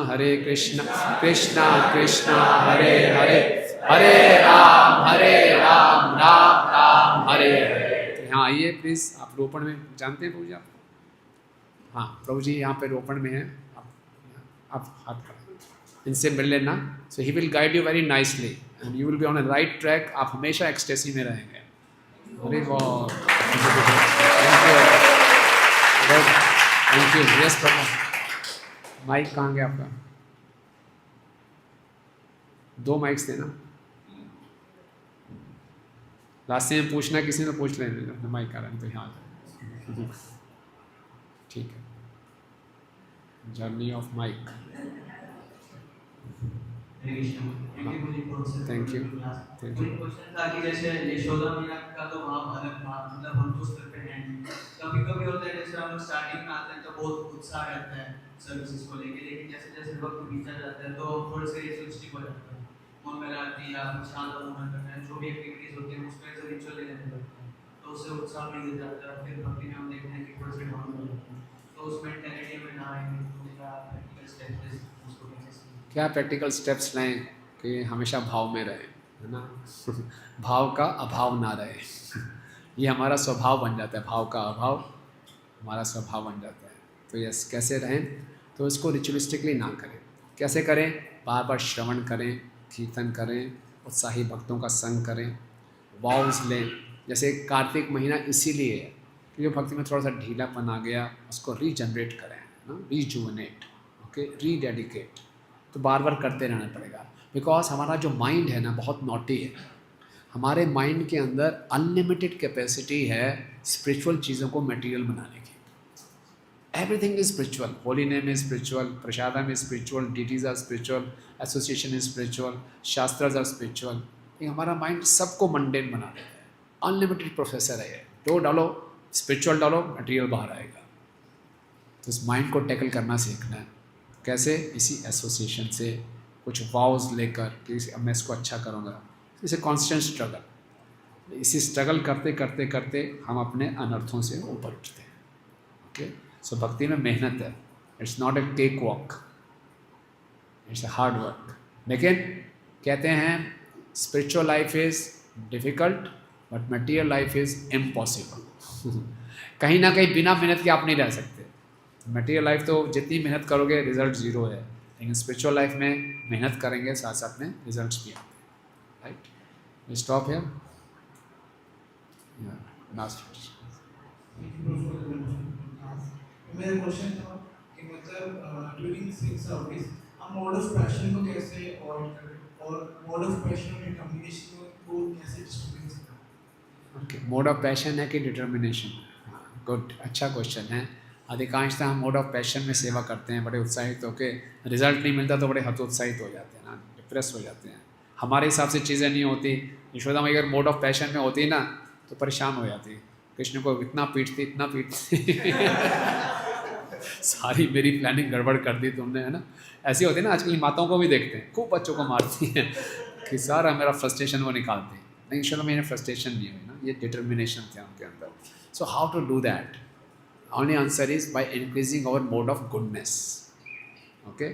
कृष्णा कृष्णा हरे हरे हरे राम राम राम हरे हरे। तो यहाँ आइए प्लीज़। आप रोपड़ में जानते हैं प्रभु जी आप? हाँ प्रभु जी यहाँ पे रोपड़ में हैं। आप हाथ करें इनसे मिल लेना। So he will guide you very nicely and you will be on a right track. आप हमेशा एक्सटेसी में रहेंगे। अरे वाह थैंक यू। यस प्रभु। माइक कहाँ गया आपका? 2 माइक्स देना। लास्ट में पूछना किसी ने पूछ लेने अपने माइक आ रहा है तो यहाँ आ जाए। ठीक है। Journey of Mike. Thank you. Question था कि जैसे यशोदा मैया का तो भाव अलग था मतलब हम तो स्तर पे हैं। कभी होता है जैसे हम लोग स्टार्टिंग में आते हैं तो बहुत उत्साह रहता है सर्विसेज को लेके लेकिन जैसे जैसे वक्त बीता जाता है तो थोड़े से रिचुअलिस्टिक हो जाता है। मंगल आरती या शांत होना करना है जो भी एक्टिविटीज होती हैं उसमें से रिचुअल लेने लगते हैं तो उससे उत्साह नहीं गिर जाता है। फिर भक्ति में हम देखते हैं कि थोड़े से डाउन हो जाते हैं तो उस मेंटालिटी में ना आएंगे तो क्या प्रैक्टिकल स्टेप्स उसको कैसे क्या प्रैक्टिकल स्टेप्स लें कि हमेशा भाव में रहें है ना। भाव का अभाव ना रहे। ये हमारा स्वभाव बन जाता है। भाव का अभाव हमारा स्वभाव बन जाता है। तो यस कैसे रहें? तो इसको रिचुअलिस्टिकली ना करें। कैसे करें? बार बार श्रवण करें कीर्तन करें उत्साही भक्तों का संग करें वाउस लें। जैसे कार्तिक महीना इसीलिए है क्योंकि भक्ति में थोड़ा सा ढीलापन आ गया उसको रीजनरेट करें ना रीजुवनेट ओके रीडेडिकेट। तो बार बार करते रहना पड़ेगा बिकॉज हमारा जो माइंड है ना बहुत नॉटी है। हमारे माइंड के अंदर अनलिमिटेड कैपेसिटी है स्पिरिचुअल चीज़ों को मटेरियल बनाने की। Everything is spiritual. Holy name is spiritual, prasadam is spiritual, deities are spiritual, association is spiritual, shastras are spiritual. ये हमारा माइंड सबको मंडेन बना देता है। अनलिमिटेड प्रोफेसर है ये। जो डालो स्पिरिचुअल डालो मटेरियल बाहर आएगा। तो इस माइंड को टैकल करना सीखना है। कैसे? इसी एसोसिएशन से, कुछ वाउज लेकर कि अब मैं इसको अच्छा करूँगा, इसे कॉन्स्टेंट स्ट्रगल। इसी स्ट्रगल करते करते करते हम अपने अनर्थों से ऊपर उठते हैं। ओके, सो भक्ति में मेहनत है, it's not a cake walk, it's a hard work. लेकिन कहते हैं spiritual life is difficult but material life is impossible. कहीं ना कहीं बिना मेहनत के आप नहीं रह सकते। मटेरियल लाइफ तो जितनी मेहनत करोगे रिजल्ट ज़ीरो है, लेकिन स्पिरिचुअल लाइफ में मेहनत करेंगे साथ साथ में रिजल्ट्स भी आते हैं। Right, we stop here. Last मेरा क्वेश्चन था कि मतलब ड्यूरिंग सिक्स सर्विस हम मोड ऑफ पैशन को कैसे अवॉइड करें और मोड ऑफ पैशन में कम्युनिकेशन को कैसे डिस्ट्रीब्यूट करें? ओके, मोड ऑफ पैशन है कि डिटर्मिनेशन? गुड, अच्छा क्वेश्चन है। अधिकांशतः हम मोड ऑफ पैशन में सेवा करते हैं, बड़े उत्साहित होकर, रिजल्ट नहीं मिलता तो बड़े हतोत्साहित हो जाते हैं ना, डिप्रेस हो जाते हैं। हमारे हिसाब से चीज़ें नहीं होती। यशोदा मैया अगर मोड ऑफ पैशन में होती ना तो परेशान हो जाती, कृष्ण को इतना पीटती इतना पीटती सारी मेरी प्लानिंग गड़बड़ कर दी तुमने, है ना। ऐसी होती है ना, आजकल माताओं को भी देखते हैं, खूब बच्चों को मारती हैं कि सारा मेरा फ्रस्ट्रेशन वो निकालती है। लेकिन यशोदा मैया फ्रस्ट्रेशन नहीं हुई ना, ये डिटर्मिनेशन थे उनके अंदर। So how to do that? Only answer is by increasing our mode of goodness. Okay,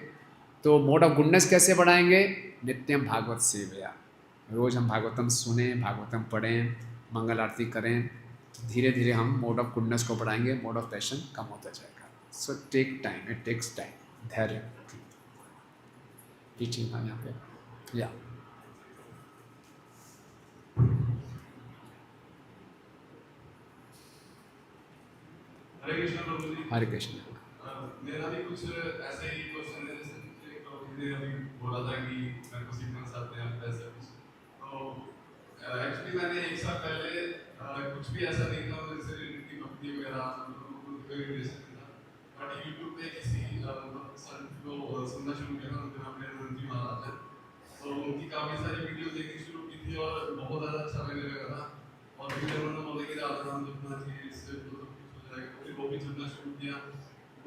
तो मोड ऑफ गुडनेस कैसे बढ़ाएंगे? नित्यम भागवत सेवया, रोज़ हम भागवतम सुने, भागवतम पढ़ें, मंगल आरती करें, तो धीरे धीरे हम मोड ऑफ गुडनेस को बढ़ाएंगे, मोड ऑफ पैशन कम होता जाएगा। So take time, it takes time, धैर्य। टीचिंग था यहाँ पे, या हरे कृष्ण प्रभु जी। हरे कृष्ण। मेरा भी कुछ ऐसा ही क्वेश्चन है, जैसे प्रभु जी ने अभी बोला था कि मेरे को सीखना चाहते हैं आप ऐसा कुछ। तो एक्चुअली मैंने एक साल पहले कुछ भी ऐसा नहीं था जैसे उनकी भक्ति वगैरह कोई रिलेशन नहीं था, बट यूट्यूब पे किसी संत को सुनना शुरू किया, उनके नाम में जी महाराज है, तो उनकी काफ़ी सारी वीडियो देखनी शुरू की थी और बहुत ज़्यादा अच्छा लगने लगा था। और फिर उन्होंने बोला कि राधा नाम जपना चाहिए, इससे फिर वो भी चलना शुरू किया।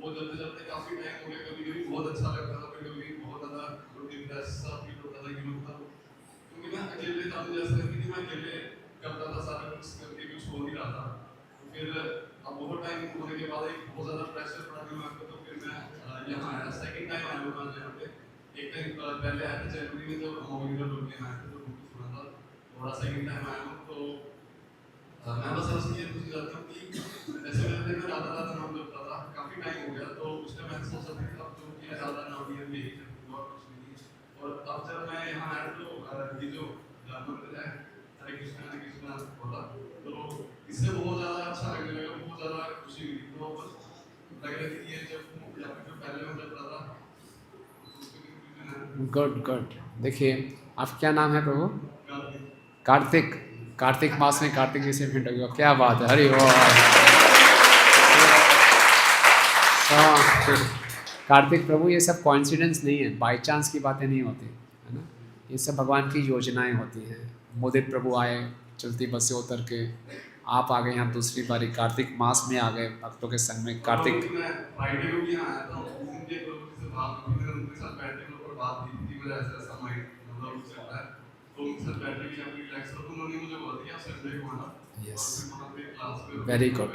वो चलते चलते काफ़ी टाइम हो गया, कभी कभी बहुत अच्छा लगता था, कभी कभी बहुत ज़्यादा डिप्रेस सा फील होता था कि मतलब, क्योंकि मैं अकेले था, मुझे ऐसा लगता कि मैं अकेले करता था सारा कुछ, करके कुछ हो नहीं रहा था। तो फिर अब बहुत टाइम होने के बाद एक बहुत ज़्यादा प्रेशर पड़ा दिमाग पर, तो फिर मैं यहाँ आया, सेकेंड टाइम आया हूँ यहाँ पे। एक टाइम पहले आया था जनवरी में जब मोमिंगर लोग आए थे, तो बुक सुना था, थोड़ा सेकेंड टाइम आया हूँ। तो मैं बस ये पूछना चाहता हूँ कि जैसे मैंने राधा राधा नाम जपता था, काफ़ी टाइम हो गया, तो उस टाइम मैंने सोचा था कि अब जो कि राधा नाम ही यही और कुछ नहीं। और अब जब मैं यहाँ आया तो ये जो मंत्र है हरे कृष्णा बोला, तो इससे बहुत ज़्यादा अच्छा लगने लगा, बहुत ज़्यादा खुशी हुई। तो बस लग रहा है कि ये जब या फिर जो पहले मैं जपता था। Good good. देखिए, आप क्या नाम है प्रभु? कार्तिक। कार्तिक मास में कार्तिक जी से भेंट हो गया, क्या बात है, हरि कार्तिक प्रभु, ये सब कॉइंसिडेंस नहीं है, बाय चांस की बातें नहीं होती, है ना। ये सब भगवान की योजनाएं होती हैं। मोदित प्रभु आए चलती बस से उतर के, आप आ गए यहाँ दूसरी बारी, कार्तिक मास में आ गए भक्तों के संग में। कार्तिक फ्राइडे को भी यहाँ आया था, उस दिन के प्रभु जी से बात हुई, मैंने उनके साथ बैठने के ऊपर बात की थी, मेरा ऐसा ऐसा माइंड मतलब चल रहा है, तो उनके साथ बैठने के लिए अपनी रिलैक्स तो उन्होंने मुझे बोला दिया संडे को आना। Yes, very good.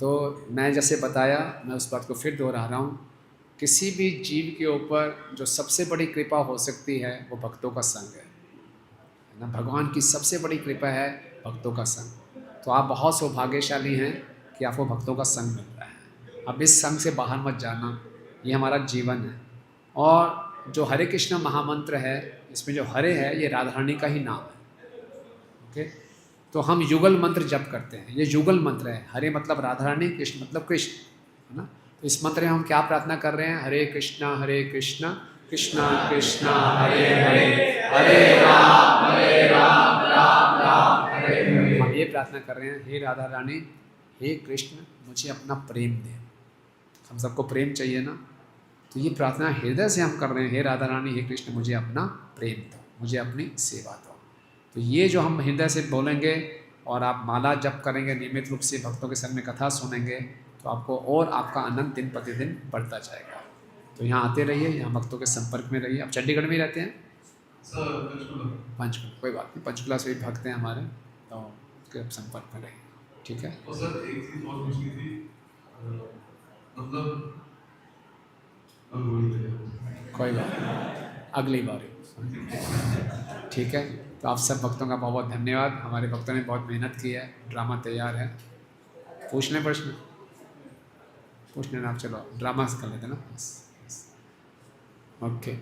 तो मैं जैसे बताया, मैं उस बात को फिर दोहरा रहा हूँ, किसी भी जीव के ऊपर जो सबसे बड़ी कृपा हो सकती है वो भक्तों का संग है ना। भगवान की सबसे बड़ी कृपा है भक्तों का संग। तो आप बहुत सौभाग्यशाली हैं कि आपको भक्तों का संग मिल रहा है। अब इस संग से बाहर मत जाना, ये हमारा जीवन है। और जो हरे कृष्ण महामंत्र है, इसमें जो हरे है ये राधा रानी का ही नाम है। ओके, तो हम युगल मंत्र जप करते हैं, ये युगल मंत्र है। हरे मतलब राधा रानी, कृष्ण मतलब कृष्ण, है ना। तो इस मंत्र में हम क्या प्रार्थना कर रहे हैं? हरे कृष्णा कृष्णा कृष्णा हरे हरे, हरे राम राम राम हरे हरे। हम ये प्रार्थना कर रहे हैं, हे राधा रानी, हे कृष्ण, मुझे अपना प्रेम दे। हम सबको प्रेम चाहिए ना, तो ये प्रार्थना हृदय से हम कर रहे हैं, हे राधा रानी, हे कृष्ण, मुझे अपना प्रेम दो, मुझे अपनी सेवा दो। तो ये जो हम हृदय से बोलेंगे और आप माला जप करेंगे, नियमित रूप से भक्तों के संग में कथा सुनेंगे, तो आपको और आपका आनंद दिन प्रतिदिन बढ़ता जाएगा। तो यहाँ आते रहिए, यहाँ भक्तों के संपर्क में रहिए। आप चंडीगढ़ में ही रहते हैं? सर पंचकुला। पंचकुला, कोई बात नहीं, पंचकुला से भी भक्त हैं हमारे, तो उसके संपर्क में रहिए, ठीक है। और सर एक चीज़ और पूछनी थी, मतलब कोई बात नहीं, अगली बार, ठीक है। तो आप सब भक्तों का बहुत बहुत धन्यवाद। हमारे भक्तों ने बहुत मेहनत की है, ड्रामा तैयार है। पूछ लें प्रश्न, पूछ लेना आप, चलो ड्रामा कर लेते ना, ओके।